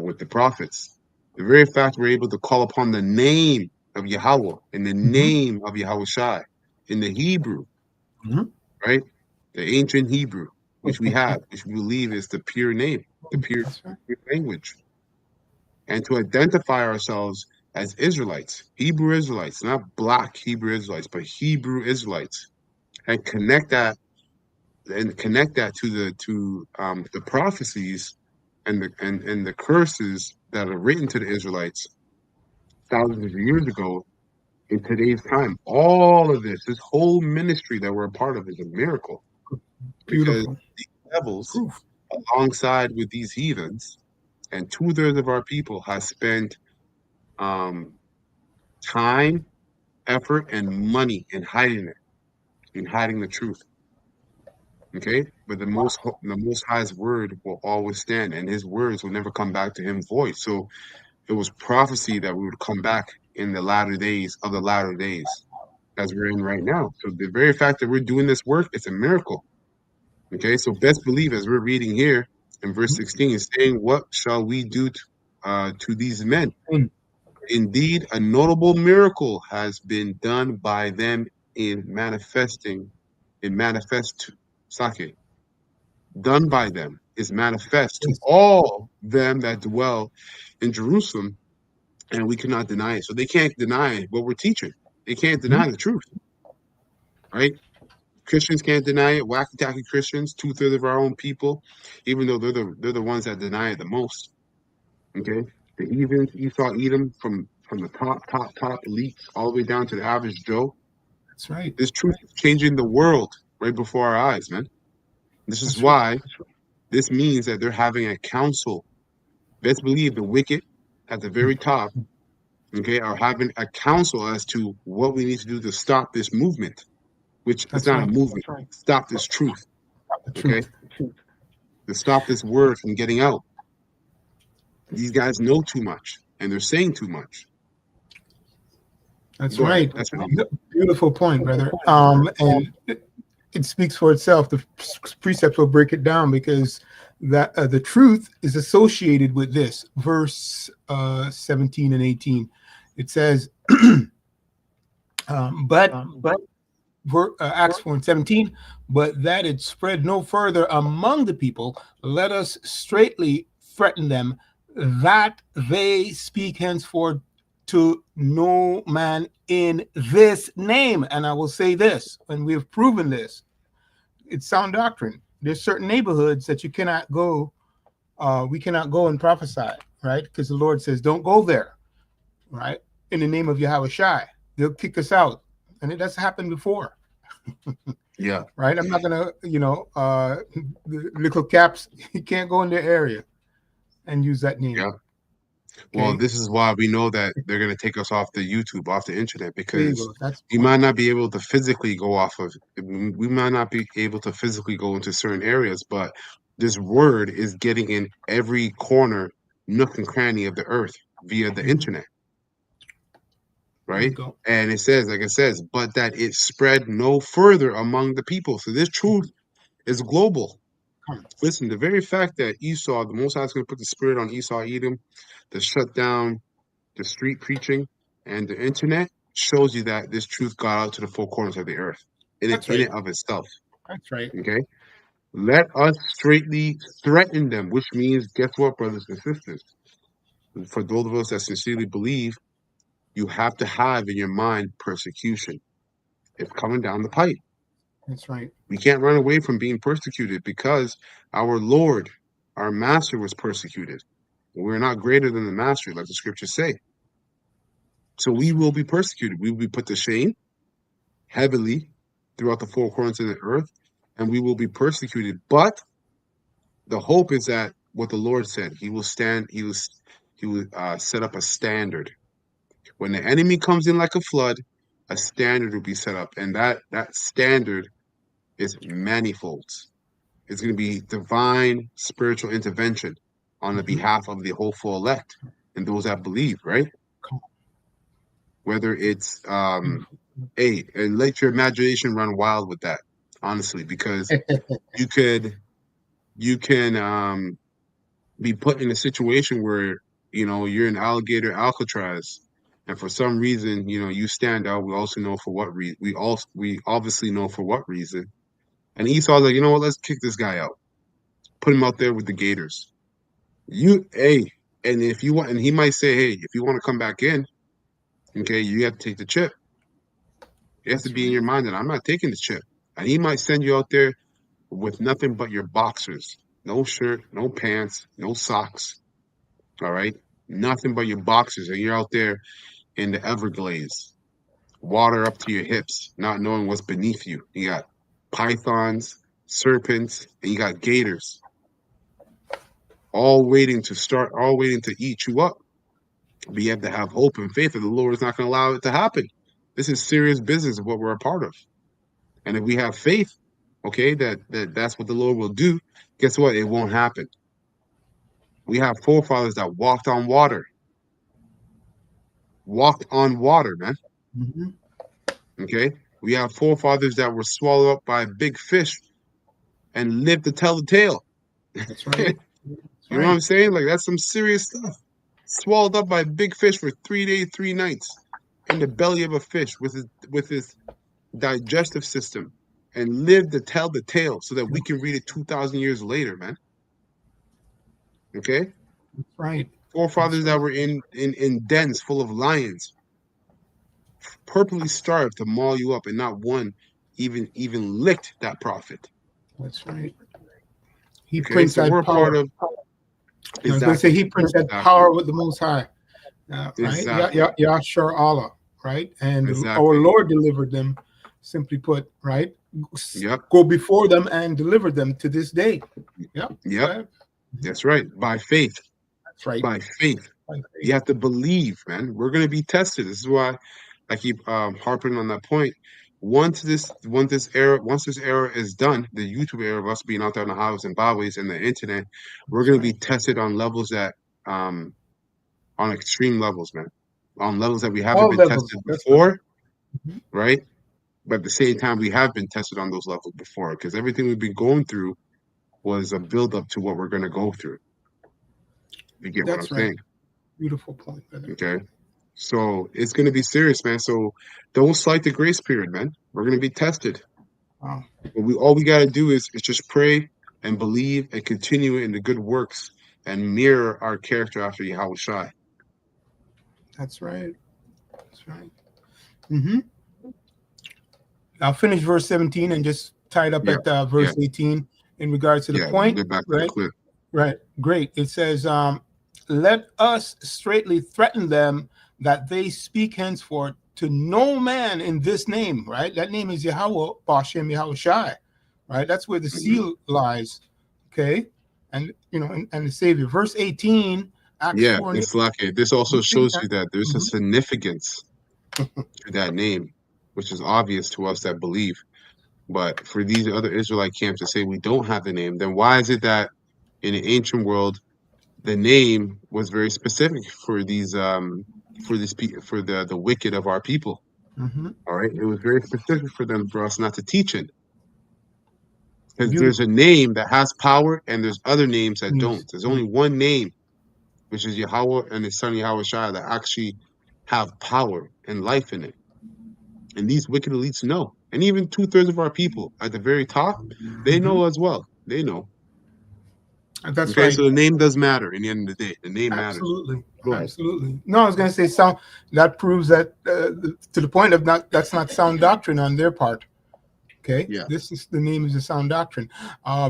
[SPEAKER 1] with the prophets. The very fact we're able to call upon the name of Yahweh in the name of Yahushai in the Hebrew, right? The ancient Hebrew, which we have, which we believe is the pure name, the pure language. And to identify ourselves as Israelites, Hebrew Israelites, not black Hebrew Israelites, but Hebrew Israelites, and connect that to the prophecies and the curses that are written to the Israelites thousands of years ago in today's time. All of this whole ministry that we're a part of is a miracle. Because these devils, alongside with these heathens, and 2/3 of our people have spent time, effort, and money in hiding the truth. Okay, but the most High's word will always stand, and his words will never come back to him void. So it was prophecy that we would come back in the latter days of the latter days, as we're in right now. So the very fact that we're doing this work, it's a miracle. Okay, so best believe, as we're reading here in verse 16, is saying, what shall we do to these men? Indeed, a notable miracle has been done by them in manifest sake. Done by them is manifest to all them that dwell in Jerusalem, and we cannot deny it. So they can't deny what we're teaching. They can't deny the truth, right? Christians can't deny it. Wacky-tacky Christians, 2/3 of our own people, even though they're the ones that deny it the most. Okay, the heathens, Esau, Edom, from the top elites all the way down to the average Joe.
[SPEAKER 2] That's right.
[SPEAKER 1] This truth is changing the world right before our eyes, man. This is why this means that they're having a council. Let's believe the wicked at the very top, okay, are having a council as to what we need to do to stop this movement, which is not a movement. Stop this truth, okay? To stop this word from getting out. These guys know too much, and they're saying too much.
[SPEAKER 2] That's
[SPEAKER 1] Go ahead.
[SPEAKER 2] right.
[SPEAKER 1] That's what I mean.
[SPEAKER 2] Beautiful point, brother. And it speaks for itself. The precepts will break it down because that the truth is associated with this. Verse 17 and 18. It says, Acts 4 and 17, but that it spread no further among the people, let us straightly threaten them that they speak henceforth to no man in this name. And I will say this, and we have proven this, it's sound doctrine. There's certain neighborhoods that you cannot go, we cannot go and prophesy, right? Because the Lord says, don't go there, right? In the name of Yahweh Shai. They'll kick us out. And it has happened before.
[SPEAKER 1] Yeah.
[SPEAKER 2] Right? I'm not going to, the little caps, you can't go in their area and use that name.
[SPEAKER 1] Yeah. Well, this is why we know that they're going to take us off the YouTube, off the internet, because we might not be able to physically go off of, we might not be able to physically go into certain areas, but this word is getting in every corner, nook and cranny of the earth via the internet. Right? And it says, like it says, but that it spread no further among the people. So this truth is global. Listen, the very fact that Esau, the Most High is going to put the spirit on Esau, Edom, to shut down the street preaching and the internet shows you that this truth got out to the four corners of the earth in it of itself.
[SPEAKER 2] That's right.
[SPEAKER 1] Okay? Let us straightly threaten them, which means, guess what, brothers and sisters? For those of us that sincerely believe, you have to have in your mind persecution. It's coming down the pipe.
[SPEAKER 2] That's right.
[SPEAKER 1] We can't run away from being persecuted because our Lord, our Master, was persecuted. We're not greater than the Master, like the scriptures say. So we will be persecuted. We will be put to shame heavily throughout the four corners of the earth, and we will be persecuted. But the hope is that what the Lord said, He will stand. He will set up a standard. When the enemy comes in like a flood, a standard will be set up, and that standard is manifold. It's going to be divine spiritual intervention on the behalf of the hopeful elect and those that believe, right? Whether it's and let your imagination run wild with that, honestly, because you can be put in a situation where you're in alligator Alcatraz. And for some reason, you stand out. We also know for what reason. We obviously know for what reason. And Esau's like, you know what? Let's kick this guy out. Put him out there with the Gators. And if you want, and he might say, hey, if you want to come back in, okay, you have to take the chip. It has to be in your mind that I'm not taking the chip. And he might send you out there with nothing but your boxers. No shirt, no pants, no socks. All right? Nothing but your boxers. And you're out there in the Everglades, water up to your hips, not knowing what's beneath you. You got pythons, serpents, and you got gators, all waiting to eat you up. But you have to have hope and faith that the Lord is not going to allow it to happen. This is serious business of what we're a part of. And if we have faith, okay, that's what the Lord will do, guess what? It won't happen. We have forefathers that walked on water. Walked on water, man. Okay? We have forefathers that were swallowed up by a big fish and lived to tell the tale.
[SPEAKER 2] That's right.
[SPEAKER 1] You know what I'm saying? Like, that's some serious stuff. swallowed up by a big fish for 3 days, 3 nights in the belly of a fish with his digestive system, and lived to tell the tale so that we can read it 2,000 years later, man. Okay?
[SPEAKER 2] That's right.
[SPEAKER 1] Forefathers
[SPEAKER 2] That's
[SPEAKER 1] that were in dens full of lions, purposely starved to maul you up, and not one even licked that prophet.
[SPEAKER 2] That's right. He
[SPEAKER 1] Okay,
[SPEAKER 2] prints
[SPEAKER 1] so
[SPEAKER 2] that
[SPEAKER 1] we're a
[SPEAKER 2] power.
[SPEAKER 1] part of.
[SPEAKER 2] I was going to say he prints that power with the Most High, right?
[SPEAKER 1] Exactly.
[SPEAKER 2] Yashar Allah, right? And our
[SPEAKER 1] Exactly.
[SPEAKER 2] Lord delivered them, simply put, right?
[SPEAKER 1] Yep.
[SPEAKER 2] Go before them and deliver them to this day. Yep.
[SPEAKER 1] Yep. That's right. By faith.
[SPEAKER 2] That's right.
[SPEAKER 1] By faith.
[SPEAKER 2] By faith.
[SPEAKER 1] You have to believe, man. We're going to be tested. This is why I keep harping on that point. Once this era is done, the YouTube era of us being out there in the highways and byways and the internet, we're going to be tested on levels that, on extreme levels, man, on levels that we haven't
[SPEAKER 2] All
[SPEAKER 1] been
[SPEAKER 2] levels.
[SPEAKER 1] tested
[SPEAKER 2] That's
[SPEAKER 1] before,
[SPEAKER 2] Mhm.
[SPEAKER 1] right? But at the same time, we have been tested on those levels before, because everything we've been going through was a build-up to what we're going to go through. You get what I'm
[SPEAKER 2] That's right.
[SPEAKER 1] saying?
[SPEAKER 2] Beautiful point, brother.
[SPEAKER 1] Okay. So it's going to be serious, man. So don't slight the grace period, man. We're going to be tested.
[SPEAKER 2] Wow.
[SPEAKER 1] But all we got to do is just pray and believe and continue in the good works and mirror our character after Yahweh Shai.
[SPEAKER 2] That's right. That's right. Mm-hmm. I'll finish verse 17 and just tie it up at verse 18 in regards to the point.
[SPEAKER 1] Get back to
[SPEAKER 2] right?
[SPEAKER 1] the clip.
[SPEAKER 2] Right. Great. It says, let us straightly threaten them that they speak henceforth to no man in this name, right? That name is Yahweh, Bashem, Yahweh Shai, right? That's where the seal lies, okay? And, you know, and the Savior. Verse 18, Acts 4.
[SPEAKER 1] It's lucky. This also shows you that there's a significance to that name, which is obvious to us that believe. But for these other Israelite camps to say we don't have the name, then why is it that in the ancient world the name was very specific for these for the wicked of our people? All right, it was very specific for them, for us not to teach it, because there's a name that has power and there's other names that don't. There's only one name, which is Yahweh and his son Yahweh Shai, that actually have power and life in it. And these wicked elites know, and even 2/3 of our people at the very top, they know as well. They know.
[SPEAKER 2] That's
[SPEAKER 1] okay,
[SPEAKER 2] right.
[SPEAKER 1] so the name does matter in the end of the day. The name
[SPEAKER 2] Absolutely.
[SPEAKER 1] matters.
[SPEAKER 2] Absolutely. No, I was going to say that proves that to the point of that's not sound doctrine on their part. Okay.
[SPEAKER 1] Yeah.
[SPEAKER 2] This is the name is a sound doctrine.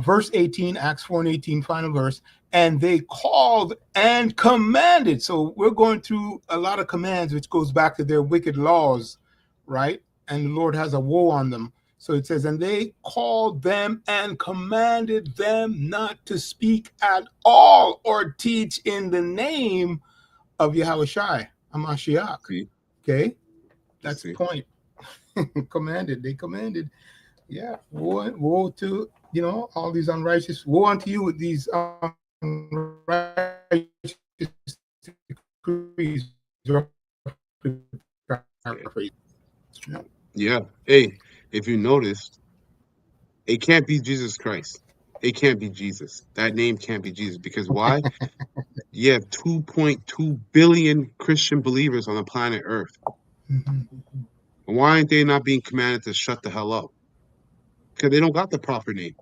[SPEAKER 2] Verse 18, Acts 4 and 18, final verse. And they called and commanded. So we're going through a lot of commands, which goes back to their wicked laws, right? And the Lord has a woe on them. So it says, and they called them and commanded them not to speak at all or teach in the name of Yahweh Shai, Hamashiach. Okay, that's the point. Commanded, they commanded. Yeah, woe to, all these unrighteous. Woe unto you with these unrighteous decrees.
[SPEAKER 1] Yeah. Hey, if you noticed, it can't be Jesus Christ. It can't be Jesus. That name can't be Jesus. Because why? You have 2.2 billion Christian believers on the planet Earth. Why aren't they not being commanded to shut the hell up? Because they don't got the proper name.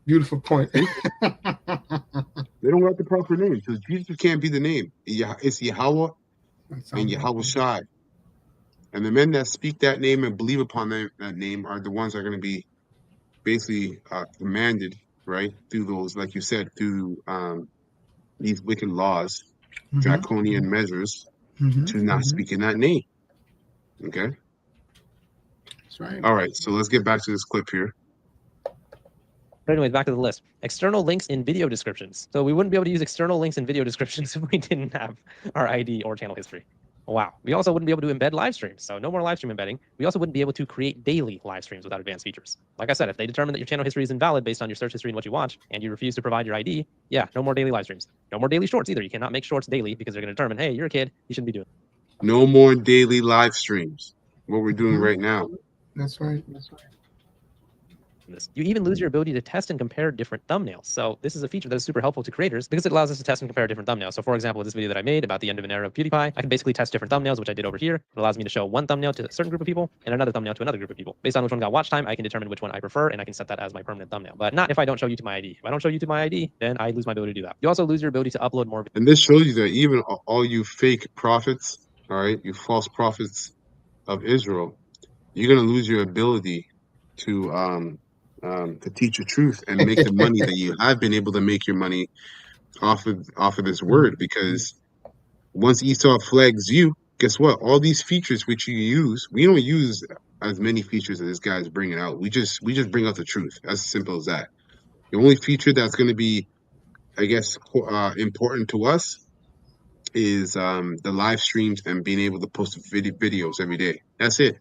[SPEAKER 2] Beautiful point.
[SPEAKER 1] They don't got the proper name. So Jesus can't be the name. It's Yahweh and Yahweh Shai. And the men that speak that name and believe upon that name are the ones that are going to be basically commanded, right, through those, like you said, through these wicked laws, draconian measures, to not speak in that name. Okay?
[SPEAKER 2] That's right.
[SPEAKER 1] All right, so let's get back to this clip here.
[SPEAKER 8] But anyways, back to the list. External links in video descriptions. So we wouldn't be able to use external links in video descriptions if we didn't have our ID or channel history. Wow. We also wouldn't be able to embed live streams. So no more live stream embedding. We also wouldn't be able to create daily live streams without advanced features. Like I said, if they determine that your channel history is invalid based on your search history and what you watch, and you refuse to provide your ID, yeah, no more daily live streams. No more daily shorts either. You cannot make shorts daily because they're going to determine, hey, you're a kid, you shouldn't be doing it.
[SPEAKER 1] No more daily live streams. What we're doing right now.
[SPEAKER 2] That's right. That's right.
[SPEAKER 8] from this. You even lose your ability to test and compare different thumbnails. So this is a feature that is super helpful to creators because it allows us to test and compare different thumbnails. So for example, this video that I made about the end of an era of PewDiePie, I can basically test different thumbnails, which I did over here. It allows me to show one thumbnail to a certain group of people and another thumbnail to another group of people. Based on which one got watch time, I can determine which one I prefer, and I can set that as my permanent thumbnail. But not if I don't show YouTube my ID. If I don't show YouTube my ID, then I lose my ability to do that. You also lose your ability to upload more.
[SPEAKER 1] And this shows you that even all you fake prophets, all right, you false prophets of Israel, you're gonna lose your ability to teach the truth and make the money that you have been able to make your money off of this word. Because once Esau flags you, guess what? All these features which you use, we don't use as many features as this guy's bringing out. We just bring out the truth. As simple as that. The only feature that's going to be, I guess, important to us is the live streams and being able to post videos every day. That's it.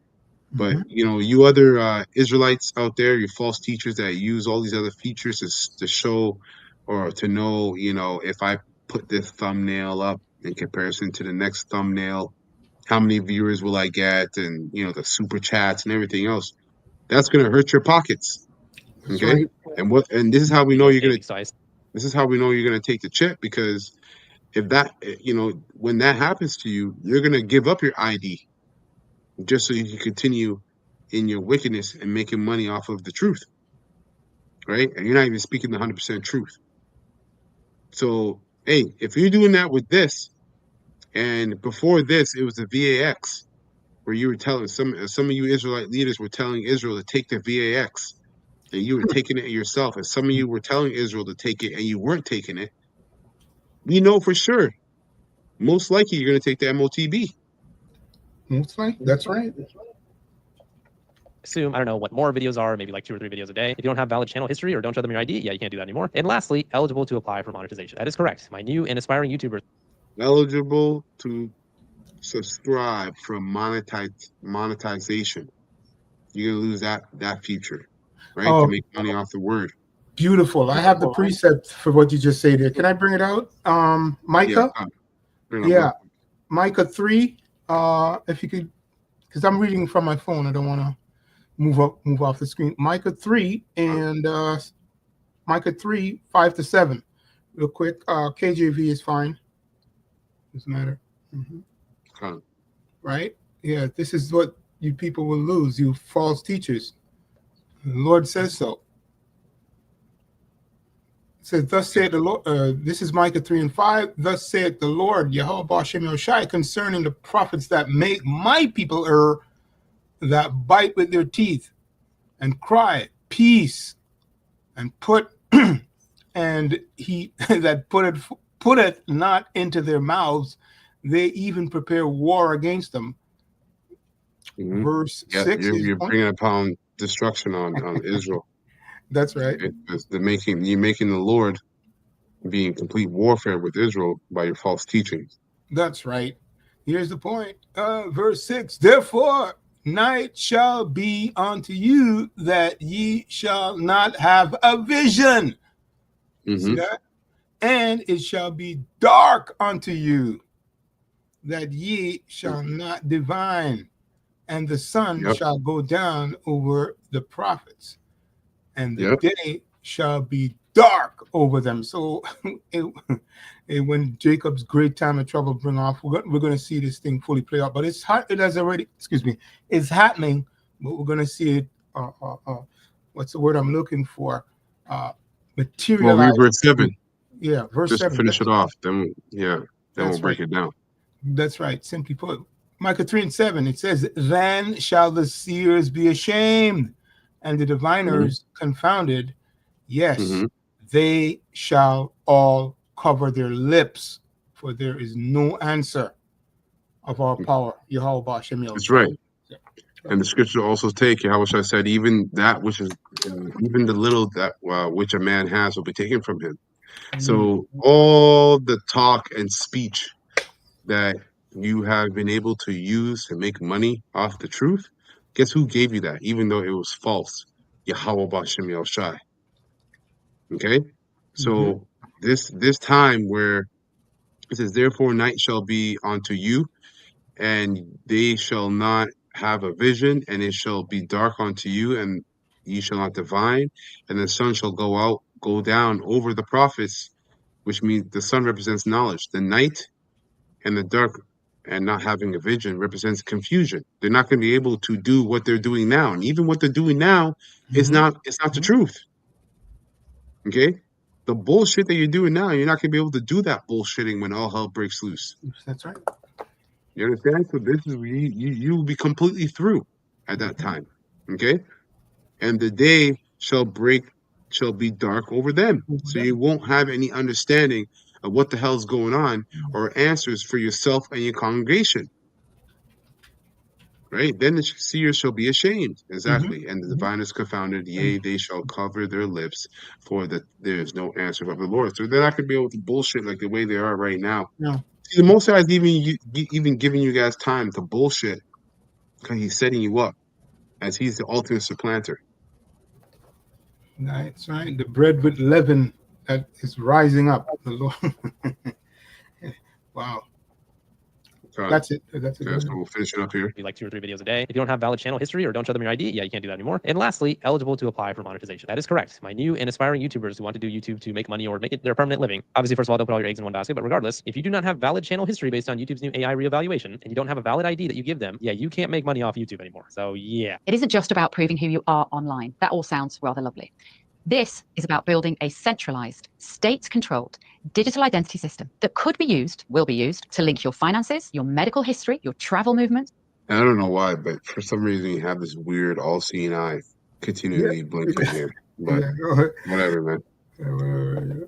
[SPEAKER 1] But you other Israelites out there, you false teachers that use all these other features to show or to know, if I put this thumbnail up in comparison to the next thumbnail, how many viewers will I get, and the super chats and everything else. That's gonna hurt your pockets.
[SPEAKER 2] That's
[SPEAKER 1] Okay,
[SPEAKER 2] right.
[SPEAKER 1] and this is how we know you're gonna.
[SPEAKER 8] Size.
[SPEAKER 1] This is how we know you're gonna take the chip, because if that, when that happens to you, you're gonna give up your ID just so you can continue in your wickedness and making money off of the truth, right? And you're not even speaking the 100% truth. So, hey, if you're doing that with this, and before this, it was the VAX, where you were telling some of you Israelite leaders were telling Israel to take the VAX, and you were taking it yourself, and some of you were telling Israel to take it, and you weren't taking it. We know for sure, most likely you're going to take the MOTB.
[SPEAKER 2] Most likely, that's right.
[SPEAKER 8] Assume, I don't know what more videos are, maybe like 2 or 3 videos a day. If you don't have valid channel history or don't show them your ID, yeah, you can't do that anymore. And lastly, eligible to apply for monetization. That is correct. My new and aspiring YouTubers.
[SPEAKER 1] Eligible to subscribe for monetization. You're going to lose that feature, right?
[SPEAKER 2] Oh.
[SPEAKER 1] To make money off the word.
[SPEAKER 2] Beautiful. I have the precept for what you just said there. Can I bring it out? Micah?
[SPEAKER 1] Yeah.
[SPEAKER 2] Micah 3. If you could, because I'm reading from my phone. I don't want to move off the screen. Micah 3 and Micah 3, 5-7. Real quick. KJV is fine. Doesn't matter. Right? Yeah, this is what you people will lose, you false teachers. The Lord says so. It says, thus saith the Lord, this is Micah 3 and 5. Thus saith the Lord, Yahweh Bashem Yoshai, concerning the prophets that make my people err, that bite with their teeth and cry, peace, and put and he that putteth not into their mouths, they even prepare war against them. Verse 6
[SPEAKER 1] you're bringing upon destruction on Israel.
[SPEAKER 2] That's right.
[SPEAKER 1] You're making the Lord be in complete warfare with Israel by your false teachings.
[SPEAKER 2] That's right. Here's the point. Verse 6. Therefore, night shall be unto you, that ye shall not have a vision. See that? And it shall be dark unto you, that ye shall not divine. And the sun shall go down over the prophets, and the day shall be dark over them. So when Jacob's great time of trouble bring off, we're going to see this thing fully play out. But it has already, it's happening, but we're going to see it, what's the word I'm looking for? Materialize.
[SPEAKER 1] Well, read verse 7.
[SPEAKER 2] Yeah, verse 7.
[SPEAKER 1] Just to finish it off. Then we'll break it down.
[SPEAKER 2] That's right. Simply put. Micah 3 and 7, it says, then shall the seers be ashamed, and the diviners confounded. Yes, they shall all cover their lips, for there is no answer of our power. Yahweh Bashem.
[SPEAKER 1] That's right. Yeah. And the scripture also take, Yahweh said, even that which is, even the little that which a man has will be taken from him. So all the talk and speech that you have been able to use to make money off the truth, guess who gave you that, even though it was false? Yahweh Bashem Yoshai. Okay? So this time where it says, therefore night shall be unto you, and they shall not have a vision, and it shall be dark unto you, and ye shall not divine, and the sun shall go down over the prophets, which means the sun represents knowledge. The night and the dark and not having a vision represents confusion. They're not going to be able to do what they're doing now. And even what they're doing now is not the truth. Okay? The bullshit that you're doing now, you're not going to be able to do that bullshitting when all hell breaks loose.
[SPEAKER 2] That's right.
[SPEAKER 1] You understand? So this is you will be completely through at that time. Okay? And the day shall be dark over them. So you won't have any understanding of what the hell's going on or answers for yourself and your congregation. Right? Then the seers shall be ashamed. Exactly. And the divine is confounded. Yea, they shall cover their lips, for that there is no answer from the Lord. So they're not going to be able to bullshit like the way they are right now.
[SPEAKER 2] No.
[SPEAKER 1] See, the Most High is even giving you guys time to bullshit because he's setting you up as he's the ultimate supplanter.
[SPEAKER 2] That's right. The bread with leaven that is rising up. The Lord. Wow. That's it. That's it.
[SPEAKER 1] Okay, so we'll finish it up here.
[SPEAKER 8] Like 2 or 3 videos a day. If you don't have valid channel history or don't show them your ID, yeah, you can't do that anymore. And lastly, eligible to apply for monetization. That is correct. My new and aspiring YouTubers who want to do YouTube to make money or make it their permanent living. Obviously, first of all, don't put all your eggs in one basket. But regardless, if you do not have valid channel history based on YouTube's new AI reevaluation and you don't have a valid ID that you give them, yeah, you can't make money off YouTube anymore. So yeah.
[SPEAKER 6] It isn't just about proving who you are online. That all sounds rather lovely. This is about building a centralized, state-controlled digital identity system that could be used, will be used, to link your finances, your medical history, your travel movement.
[SPEAKER 1] And I don't know why, but for some reason you have this weird all-seeing eye continually blinking here. But whatever, man.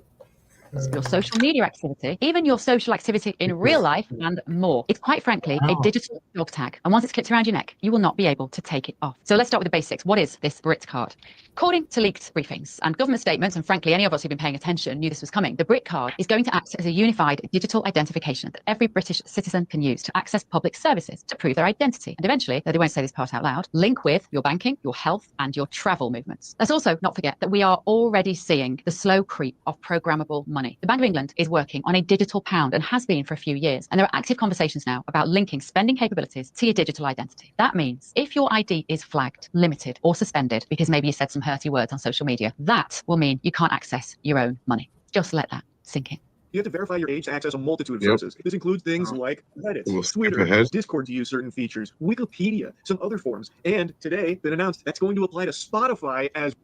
[SPEAKER 6] Your social media activity, even your social activity in real life and more. It's quite frankly a digital dog tag. And once it's clipped around your neck, you will not be able to take it off. So let's start with the basics. What is this Brit card? According to leaked briefings and government statements, and frankly, any of us who've been paying attention knew this was coming, the Brit card is going to act as a unified digital identification that every British citizen can use to access public services to prove their identity. And eventually, though they won't say this part out loud, link with your banking, your health, and your travel movements. Let's also not forget that we are already seeing the slow creep of programmable money. The Bank of England is working on a digital pound and has been for a few years. And there are active conversations now about linking spending capabilities to your digital identity. That means if your ID is flagged, limited, or suspended because maybe you said some hurty words on social media, that will mean you can't access your own money. Just let that sink in.
[SPEAKER 9] You have to verify your age to access a multitude of services. This includes things like Reddit,
[SPEAKER 1] We'll skip
[SPEAKER 9] Twitter,
[SPEAKER 1] ahead.
[SPEAKER 9] Discord to use certain features, Wikipedia, some other forms. And today, been announced that's going to apply to Spotify as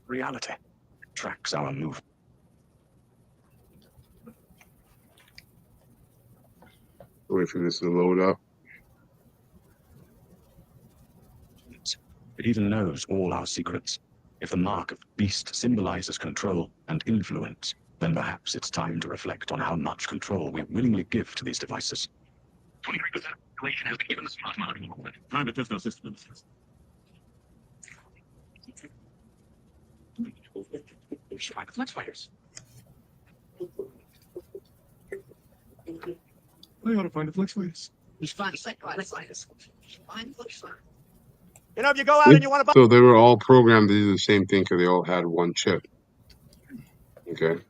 [SPEAKER 10] reality tracks our movement.
[SPEAKER 1] Wait for this to load up.
[SPEAKER 10] It even knows all our secrets. If the mark of the beast symbolizes control and influence, then perhaps it's time to reflect on how much control we willingly give to these devices. 23% of the population has been given the smart monitoring movement. Private personal systems. Find the flex fighters. I ought to find the flex fighters. Just find the flex fighters. Find the flex fighters.
[SPEAKER 9] You know, if you go out and you want to buy
[SPEAKER 1] So they were all programmed to do the same thing because they all had one chip. Okay.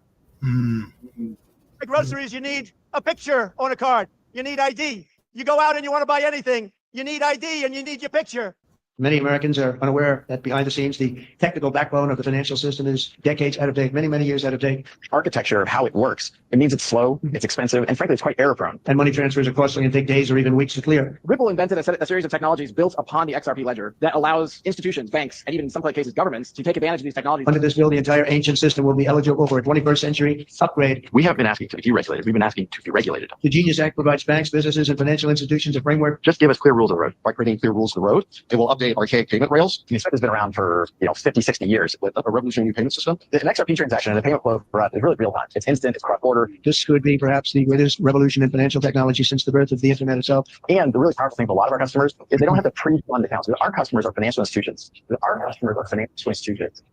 [SPEAKER 9] groceries, you need a picture on a card. You need ID. You go out and you want to buy anything. You need ID and you need your picture.
[SPEAKER 11] Many Americans are unaware that behind the scenes, the technical backbone of the financial system is decades out of date, many, many years out of date.
[SPEAKER 12] Architecture of how it works. It means it's slow, it's expensive, and frankly, it's quite error prone.
[SPEAKER 11] And money transfers are costly and take days or even weeks to clear.
[SPEAKER 12] Ripple invented a series of technologies built upon the XRP ledger that allows institutions, banks, and even in some cases governments to take advantage of these technologies.
[SPEAKER 11] Under this bill, the entire ancient system will be eligible for a 21st century upgrade.
[SPEAKER 12] We have been asking to be deregulated. We've been asking to be regulated.
[SPEAKER 11] The Genius Act provides banks, businesses, and financial institutions a framework.
[SPEAKER 12] Just give us clear rules of the road. By creating clear rules of the road, it will update archaic payment rails. The expect has been around for 50, 60 years with a revolutionary new payment system. An XRP transaction and the payment flow for us is really real time. It's instant, it's cross-border.
[SPEAKER 11] This could be perhaps the greatest revolution in financial technology since the birth of the internet itself.
[SPEAKER 12] And the really powerful thing for a lot of our customers is they don't have to pre-fund accounts. Our customers are financial institutions. Our customers are financial institutions.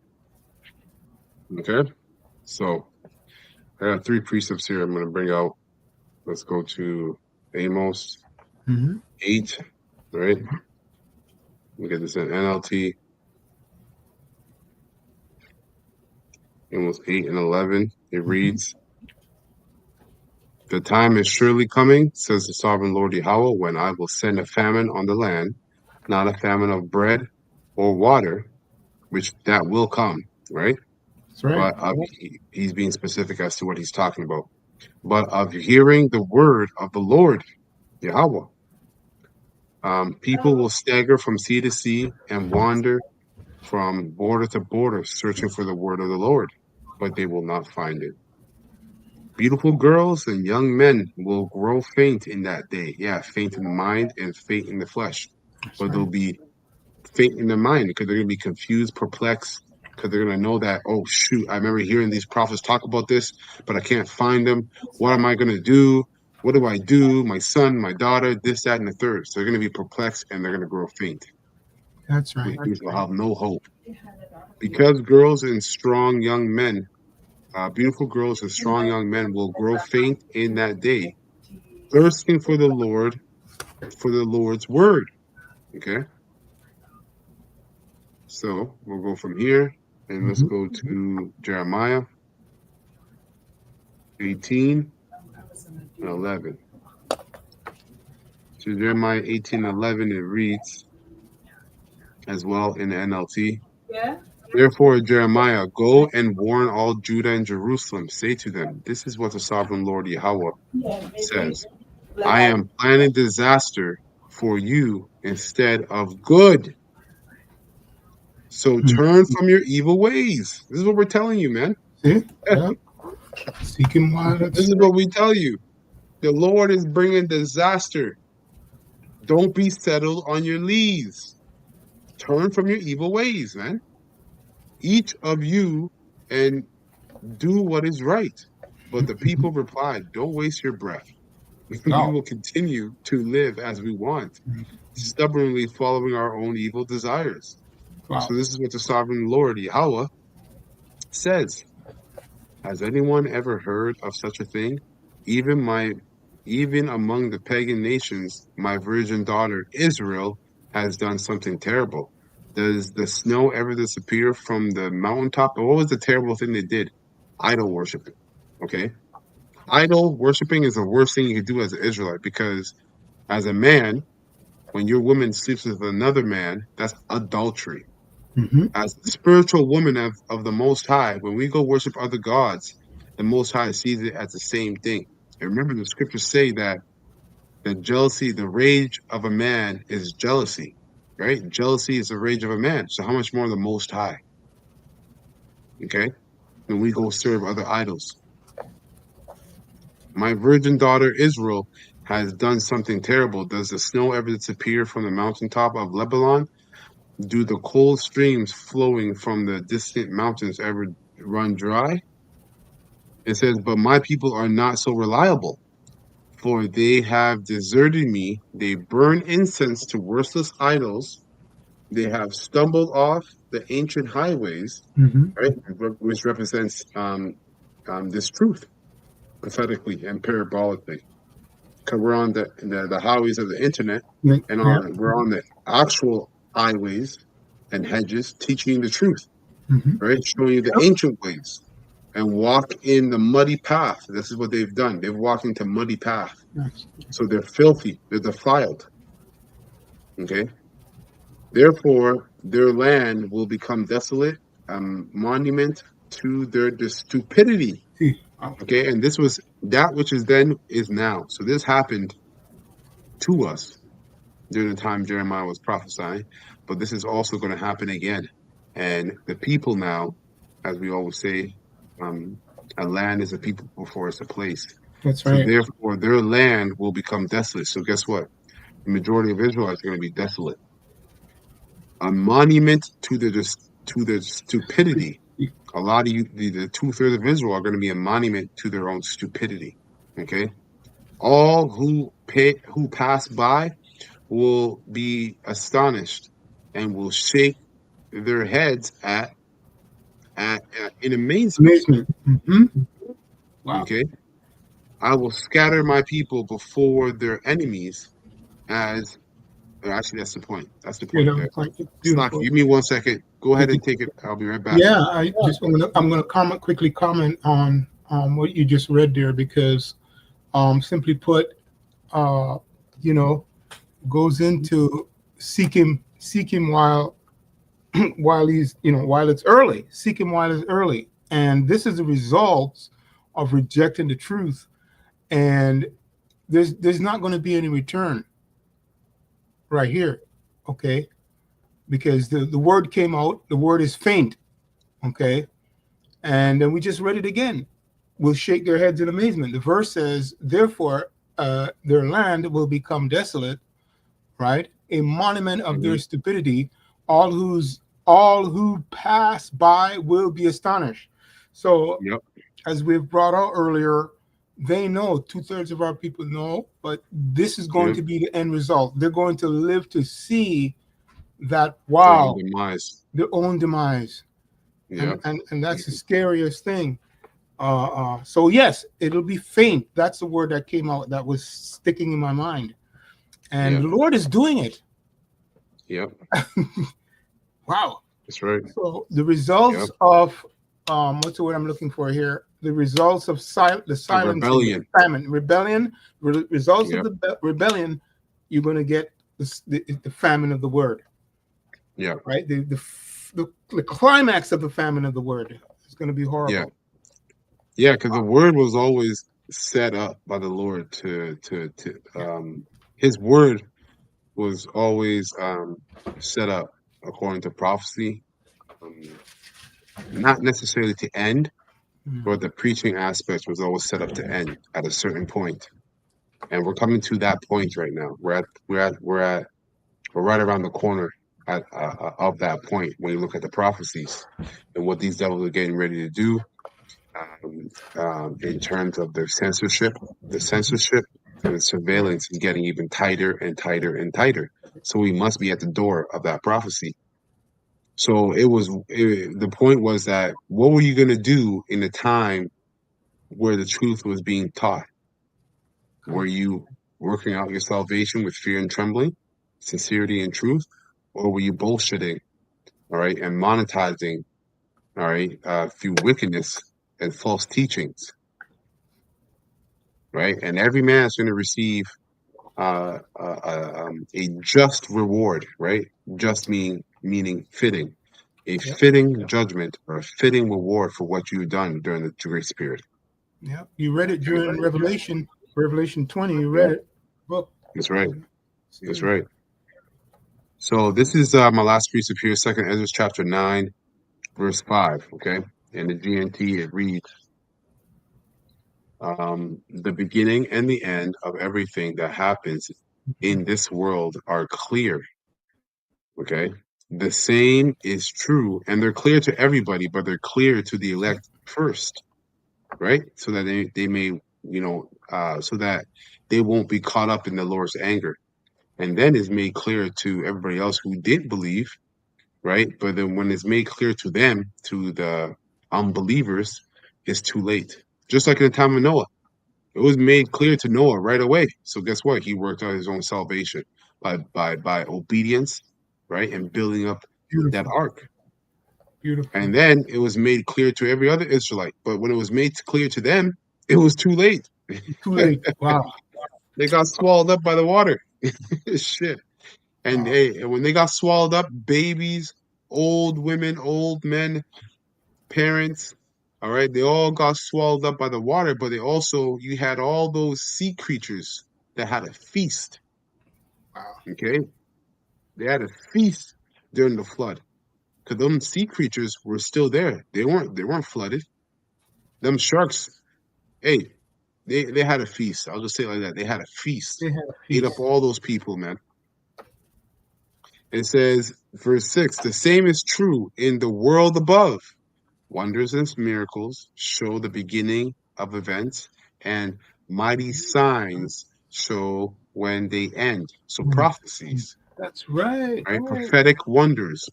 [SPEAKER 1] Okay. So I got 3 precepts here I'm going to bring out. Let's go to Amos 8, right? We get this in NLT. Amos 8 and 11. It reads, The time is surely coming, says the sovereign Lord Yahweh, when I will send a famine on the land, not a famine of bread or water, which that will come, right?
[SPEAKER 2] That's right.
[SPEAKER 1] But he's being specific as to what he's talking about. But of hearing the word of the Lord Yahweh. People will stagger from sea to sea and wander from border to border, searching for the word of the Lord, but they will not find it. Beautiful girls and young men will grow faint in that day. Yeah, faint in the mind and faint in the flesh. But they'll be faint in their mind because they're going to be confused, perplexed, because they're going to know that, oh, shoot, I remember hearing these prophets talk about this, but I can't find them. What am I going to do? What do I do? My son, my daughter, this, that, and the third. So they're going to be perplexed and they're going to grow faint.
[SPEAKER 2] That's right.
[SPEAKER 1] Which will have no hope. Because girls and strong young men, beautiful girls and strong young men will grow faint in that day, thirsting for the Lord's word. Okay? So we'll go from here and let's go to Jeremiah 18 and 11. So Jeremiah 18 and 11, it reads as well in the NLT. Therefore, Jeremiah, go and warn all Judah and Jerusalem. Say to them, this is what the sovereign Lord Yahweh says. I am planning disaster for you instead of good. So turn from your evil ways. This is what we're telling you, man.
[SPEAKER 2] See? Yeah. Seek him while it's...
[SPEAKER 1] This is what we tell you. The Lord is bringing disaster. Don't be settled on your lees. Turn from your evil ways, man. Each of you and do what is right. But the people replied, don't waste your breath. We will continue to live as we want, stubbornly following our own evil desires.
[SPEAKER 2] Wow.
[SPEAKER 1] So this is what the sovereign Lord Yahweh says. Has anyone ever heard of such a thing? Even among the pagan nations, my virgin daughter Israel has done something terrible. Does the snow ever disappear from the mountaintop? What was the terrible thing they did? Idol worshiping. Okay? Idol worshiping is the worst thing you could do as an Israelite, because as a man, when your woman sleeps with another man, that's adultery. As the spiritual woman of the Most High, when we go worship other gods, the Most High sees it as the same thing. And remember, the scriptures say that the jealousy, the rage of a man is jealousy, right? Jealousy is the rage of a man. So how much more the Most High? Okay? When we go serve other idols. My virgin daughter Israel has done something terrible. Does the snow ever disappear from the mountaintop of Lebanon? Do the cold streams flowing from the distant mountains ever run dry? It says, but my people are not so reliable, for they have deserted me. They burn incense to worthless idols. They have stumbled off the ancient highways, right, which represents this truth, prophetically and parabolically. Because we're on the highways of the internet, and we're on the actual highways and hedges, teaching the truth, right? Showing you the ancient ways, and walk in the muddy path. This is what they've done. They've walked into muddy path. So they're filthy. They're defiled. Okay? Therefore, their land will become desolate, a monument to their stupidity. Okay? And this was that which is then is now. So this happened to us during the time Jeremiah was prophesying, but this is also going to happen again. And the people now, as we always say, a land is a people before it's a place.
[SPEAKER 2] That's
[SPEAKER 1] so
[SPEAKER 2] right.
[SPEAKER 1] Therefore, their land will become desolate. So guess what? The majority of Israelites are going to be desolate. A monument to their stupidity. A lot of you, the 2/3 of Israel, are going to be a monument to their own stupidity. Okay, all who pass by will be astonished and will shake their heads in amazement.
[SPEAKER 2] Wow.
[SPEAKER 1] Okay, I will scatter my people before their enemies. Actually, that's the point. That's the point. Slack, give me 1 second. Go ahead and take it. I'll be right back.
[SPEAKER 2] Yeah, I'm going to quickly comment on what you just read there, because simply put, you know, goes into seek him while while he's, while it's early. Seek him while it's early. And this is the result of rejecting the truth. And there's not going to be any return right here. Okay. Because the word came out, the word is faint. Okay. And then we just read it again. Will shake their heads in amazement. The verse says, therefore, their land will become desolate, right? A monument of their stupidity. All who pass by will be astonished. So, as we've brought out earlier, they know, 2/3 of our people know, but this is going to be the end result. They're going to live to see that, wow, their own demise. And that's the scariest thing. So yes, it'll be faint. That's the word that came out that was sticking in my mind. And the Lord is doing it.
[SPEAKER 1] Yep.
[SPEAKER 2] Wow.
[SPEAKER 1] That's right.
[SPEAKER 2] So the results of what's the word I'm looking for here? The results of the silence, rebellion, results of the rebellion, you're going to get the famine of the word.
[SPEAKER 1] Yeah.
[SPEAKER 2] Right. The climax of the famine of the word is going to be horrible.
[SPEAKER 1] Yeah, because the word was always set up by the Lord to his word was always set up according to prophecy, not necessarily to end, but the preaching aspect was always set up to end at a certain point. And we're coming to that point right now. We're right around the corner of that point when you look at the prophecies and what these devils are getting ready to do. In terms of their censorship, the censorship and the surveillance is getting even tighter and tighter and tighter. So we must be at the door of that prophecy. So the point was that what were you going to do in the time where the truth was being taught? Were you working out your salvation with fear and trembling, sincerity and truth, or were you bullshitting, all right, and monetizing, all right, through wickedness and false teachings? Right, and every man is going to receive a just reward, right? Just meaning fitting, a fitting judgment or a fitting reward for what you've done during the grace period.
[SPEAKER 2] Yeah, you read it during Revelation 20. You read it. Book.
[SPEAKER 1] That's right. That's right. So this is my last piece of here, 2nd Ezra chapter 9, verse 5. Okay, in the GNT it reads. The beginning and the end of everything that happens in this world are clear. Okay. The same is true, and they're clear to everybody, but they're clear to the elect first, right? So that they may, so that they won't be caught up in the Lord's anger. And then is made clear to everybody else who did believe, right? But then when it's made clear to them, to the unbelievers, it's too late. Just like in the time of Noah. It was made clear to Noah right away. So guess what? He worked out his own salvation by obedience, right? And building up that ark.
[SPEAKER 2] Beautiful.
[SPEAKER 1] And then it was made clear to every other Israelite. But when it was made clear to them, it was too late.
[SPEAKER 2] Too late. Wow.
[SPEAKER 1] They got swallowed up by the water. Shit. And when they got swallowed up, babies, old women, old men, parents, all right, they all got swallowed up by the water, but you had all those sea creatures that had a feast.
[SPEAKER 2] Wow.
[SPEAKER 1] Okay, they had a feast during the flood because them sea creatures were still there. They weren't flooded. Them sharks, hey, they had a feast. I'll just say it like that. They had a feast.
[SPEAKER 2] They had a feast.
[SPEAKER 1] Ate up all those people, man. It says, verse 6, the same is true in the world above. Wonders and miracles show the beginning of events, and mighty signs show when they end. So prophecies.
[SPEAKER 2] That's right.
[SPEAKER 1] Right? Prophetic wonders.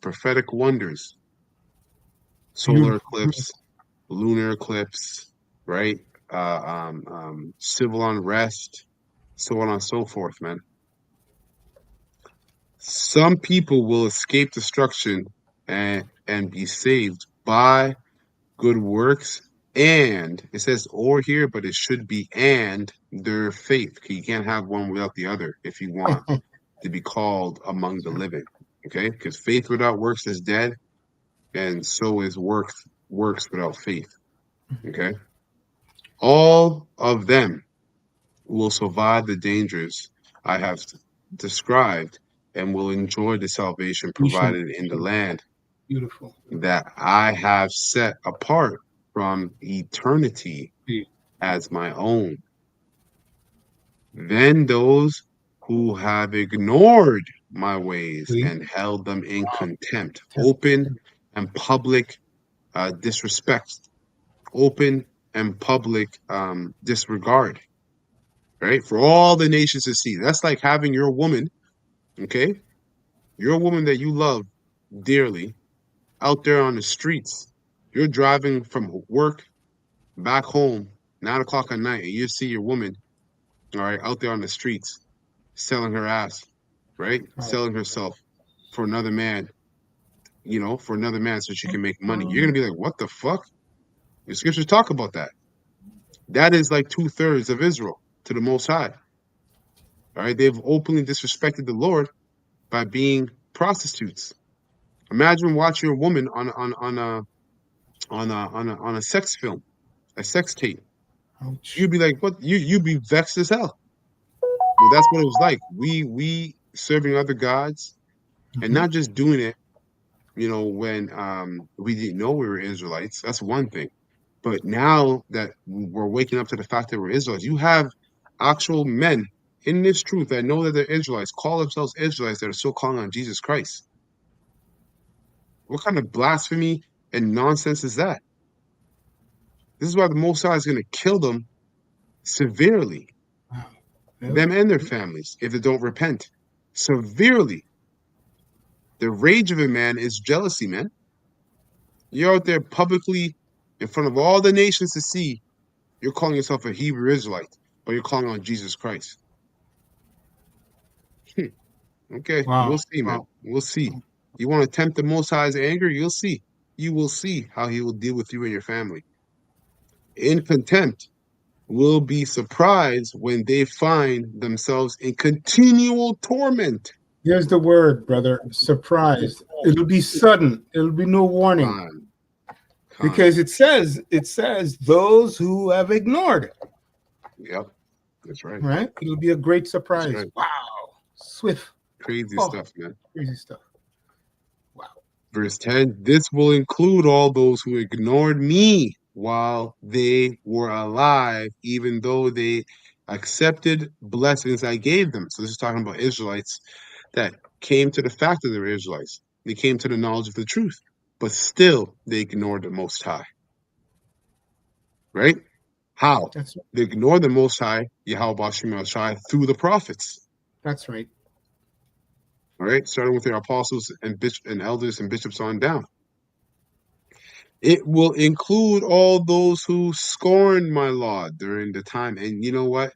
[SPEAKER 1] Solar eclipse, lunar eclipse, right? Civil unrest, so on and so forth, man. Some people will escape destruction and be saved by good works, and it says or here, but it should be and, their faith. You can't have one without the other if you want to be called among the living. Okay, because faith without works is dead, and so is works without faith. Okay, all of them will survive the dangers I have described and will enjoy the salvation provided in the land
[SPEAKER 2] Beautiful.
[SPEAKER 1] that I have set apart from eternity as my own. Then those who have ignored my ways and held them in contempt, open and public disrespect, open and public disregard, right? For all the nations to see. That's like having your woman, okay? Your woman that you love dearly out there on the streets. You're driving from work back home, 9 o'clock at night, and you see your woman, all right, out there on the streets selling her ass, right? Selling herself for another man, for another man so she can make money. You're going to be like, what the fuck? The scriptures talk about that. That is like 2/3 of Israel to the Most High. All right, they've openly disrespected the Lord by being prostitutes. Imagine watching a woman on a sex film, a sex tape.
[SPEAKER 2] Ouch.
[SPEAKER 1] You'd be like, what? You'd be vexed as hell. Well, that's what it was like. We serving other gods and not just doing it, when we didn't know we were Israelites. That's one thing. But now that we're waking up to the fact that we're Israelites, you have actual men in this truth that know that they're Israelites, call themselves Israelites, that are still calling on Jesus Christ. What kind of blasphemy and nonsense is that? This is why the Most High is going to kill them severely, them and their families, if they don't repent. Severely. The rage of a man is jealousy, man. You're out there publicly in front of all the nations to see. You're calling yourself a Hebrew Israelite, but you're calling on Jesus Christ. Okay, we'll see, man. We'll see. You want to tempt the Most High's anger? You'll see. You will see how he will deal with you and your family. In contempt, will be surprised when they find themselves in continual torment.
[SPEAKER 2] Here's the word, brother. Surprised. It'll be sudden. It'll be no warning. Because it says those who have ignored.
[SPEAKER 1] Yep, that's right.
[SPEAKER 2] Right? It'll be a great surprise.
[SPEAKER 1] Right.
[SPEAKER 2] Wow. Swift.
[SPEAKER 1] Crazy stuff, man.
[SPEAKER 2] Crazy stuff. Wow.
[SPEAKER 1] Verse 10, this will include all those who ignored me while they were alive, even though they accepted blessings I gave them. So this is talking about Israelites that came to the fact that they were Israelites. They came to the knowledge of the truth, but still they ignored the Most High. Right? How?
[SPEAKER 2] That's right.
[SPEAKER 1] They ignored the Most High, Yahweh Bashim Shai, through the prophets.
[SPEAKER 2] That's right.
[SPEAKER 1] All right, starting with their apostles and elders and bishops on down. It will include all those who scorned my law during the time. And you know what?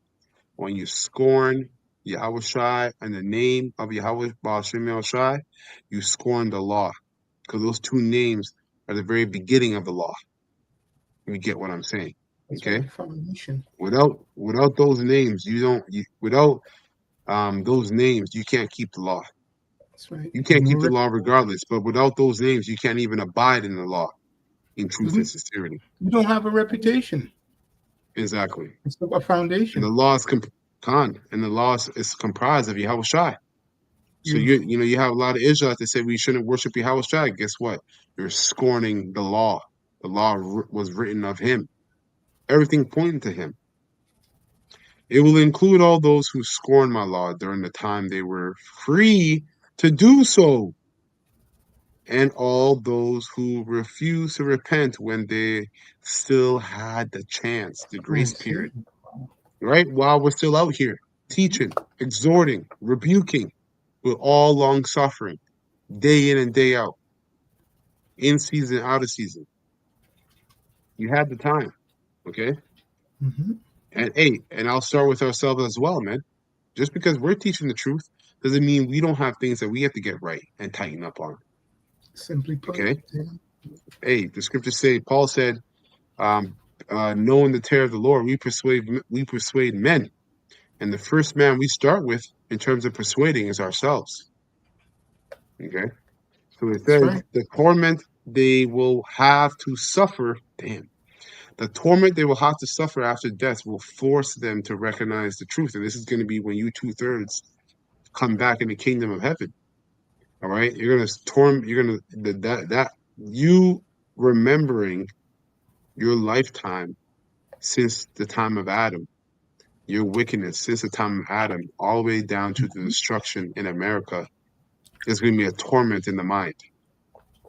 [SPEAKER 1] When you scorn Yahweh Shai and the name of Yahweh Bashim Shai, you scorn the law. Because those two names are the very beginning of the law. You get what I'm saying. Okay? Without those names, without those names, you can't keep the law.
[SPEAKER 2] That's right.
[SPEAKER 1] You can't keep the law regardless, but without those names, you can't even abide in the law in truth and sincerity.
[SPEAKER 2] You don't have a reputation.
[SPEAKER 1] Exactly.
[SPEAKER 2] It's a foundation.
[SPEAKER 1] And the law is is comprised of Yahweh Shai. So you have a lot of Israelites that say we shouldn't worship Yahweh Shai. Guess what? You're scorning the law. The law was written of him. Everything pointing to him. It will include all those who scorn my law during the time they were free to do so, and all those who refuse to repent when they still had the chance, the grace period, right? While we're still out here teaching, exhorting, rebuking, with all long suffering, day in and day out, in season, out of season. You had the time, okay? And I'll start with ourselves as well, man. Just because we're teaching the truth doesn't mean we don't have things that we have to get right and tighten up on.
[SPEAKER 2] Simply put.
[SPEAKER 1] Okay. Hey, the scriptures say, Paul said, knowing the terror of the Lord, we persuade men. And the first man we start with in terms of persuading is ourselves. Okay? So it says
[SPEAKER 2] right.
[SPEAKER 1] the torment they will have to suffer, the torment they will have to suffer after death will force them to recognize the truth. And this is going to be when you 2/3 come back in the kingdom of heaven. All right? You're going to that you remembering your lifetime since the time of Adam, your wickedness since the time of Adam, all the way down to the destruction in America, is going to be a torment in the mind.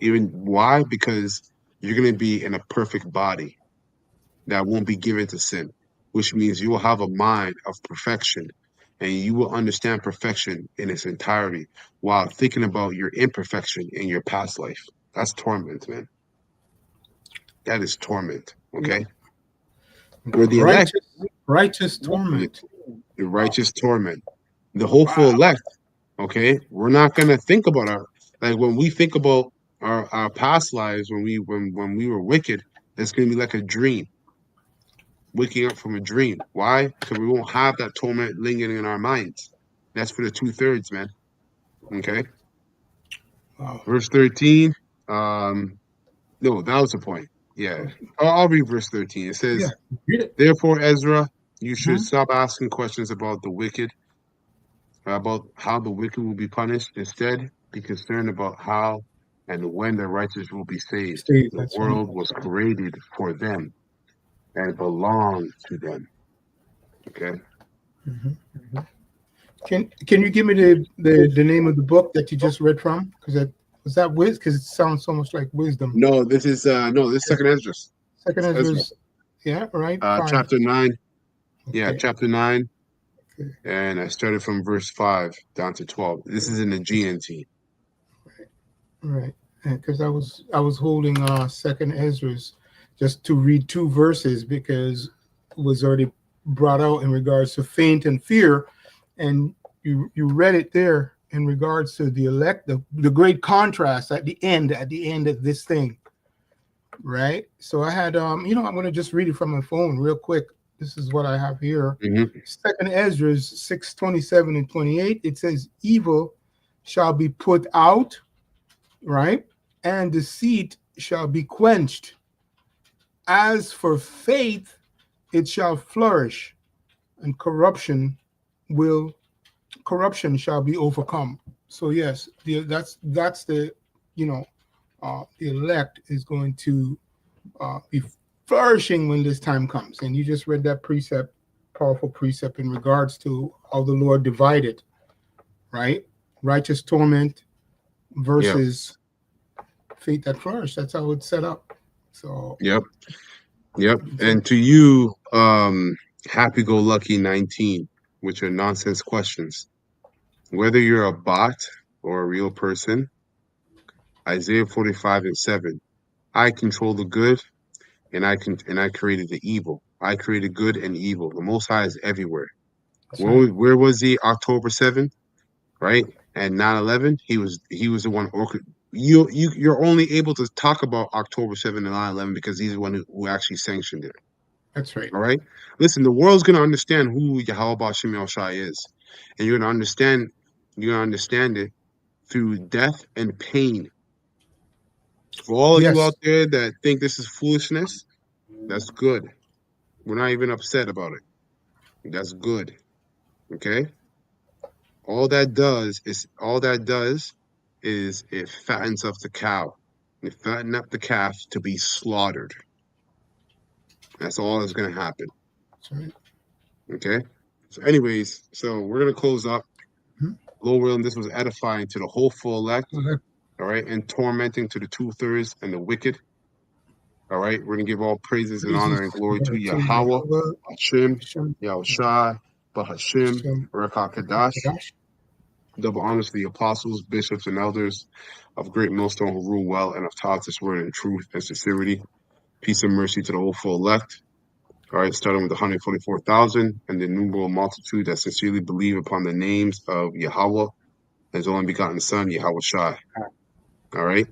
[SPEAKER 1] Even why? Because you're going to be in a perfect body that won't be given to sin, which means you will have a mind of perfection and you will understand perfection in its entirety while thinking about your imperfection in your past life. That's torment, man. That is torment, okay? Where the elect,
[SPEAKER 2] Righteous torment.
[SPEAKER 1] the righteous torment, the hopeful elect, okay? We're not going to think about when we think about our past lives, when we were wicked, it's going to be like a dream. Waking up from a dream. Why? Because we won't have that torment lingering in our minds. That's for the 2/3, man. Okay.
[SPEAKER 2] Wow.
[SPEAKER 1] Verse 13. No, that was the point. Yeah. I'll read verse 13. It says,
[SPEAKER 2] Yeah, read it.
[SPEAKER 1] Therefore, Ezra, you should stop asking questions about the wicked, about how the wicked will be punished. Instead, be concerned about how and when the righteous will be saved. The
[SPEAKER 2] That's
[SPEAKER 1] world
[SPEAKER 2] right.
[SPEAKER 1] was created for them and belongs to them. Okay.
[SPEAKER 2] Can you give me the name of the book that you just read from? Because was that wisdom? Because it sounds so much like wisdom.
[SPEAKER 1] No, this is Second Ezra.
[SPEAKER 2] Second Ezra's, yeah, right. Fine.
[SPEAKER 1] Chapter 9.
[SPEAKER 2] Okay.
[SPEAKER 1] Yeah, chapter 9.
[SPEAKER 2] Okay.
[SPEAKER 1] And I started from verse 5 down to 12. This is in the GNT.
[SPEAKER 2] Right. Because I was holding Second Ezra's just to read 2 verses because it was already brought out in regards to faint and fear, and you read it there in regards to the elect, the great contrast at the end of this thing, right? So I had I'm going to just read it from my phone real quick. This is what I have here. Second Ezra's 6:27 and 28. It says, "Evil shall be put out, right, and deceit shall be quenched. As for faith, it shall flourish, and corruption shall be overcome." So yes, that's the the elect is going to be flourishing when this time comes. And you just read that precept, powerful precept in regards to how the Lord divided, right? Righteous torment versus faith that flourish. That's how it's set up. So
[SPEAKER 1] Yep. And to you, happy-go-lucky 19, which are nonsense questions. Whether you're a bot or a real person, Isaiah 45 and 7. I control the good, and I created the evil. I created good and evil. The Most High is everywhere. Where was he October 7th? Right? And 9/11, he was the one. You're only able to talk about October 7th and 9/11 because he's the one who actually sanctioned it.
[SPEAKER 2] That's right.
[SPEAKER 1] All right. Listen, the world's gonna understand who Yahweh Bashim El Shai is, and you're gonna understand it through death and pain. For all of you out there that think this is foolishness, that's good. We're not even upset about it. That's good. Okay. All that does is it fattens up the cow. It fattens up the calf to be slaughtered. That's all that's gonna happen.
[SPEAKER 2] That's right.
[SPEAKER 1] Okay. So, anyways, we're gonna close up. Lord willing, this was edifying to the hopeful elect. All right, and tormenting to the 2/3 and the wicked. All right, we're gonna give all praises and honor and glory to Yahweh, Hashem, Yahushai, Bahashim, Rekha Kadash. Double honors to the apostles, bishops, and elders of great millstone who rule well and have taught this word in truth and sincerity. Peace and mercy to the hopeful elect. All right, starting with the 144,000 and the innumerable multitude that sincerely believe upon the names of Yahweh, his only begotten Son, Yahweh Shai. All right.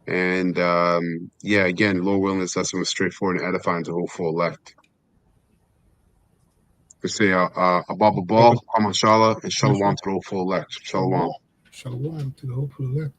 [SPEAKER 1] And yeah, again, Lord willing, this lesson was straightforward and edifying to the whole full elect. We say Abba Ball, Amashallah, and Shalom to the whole full elect. Shalom.
[SPEAKER 2] Shalom to the whole full elect.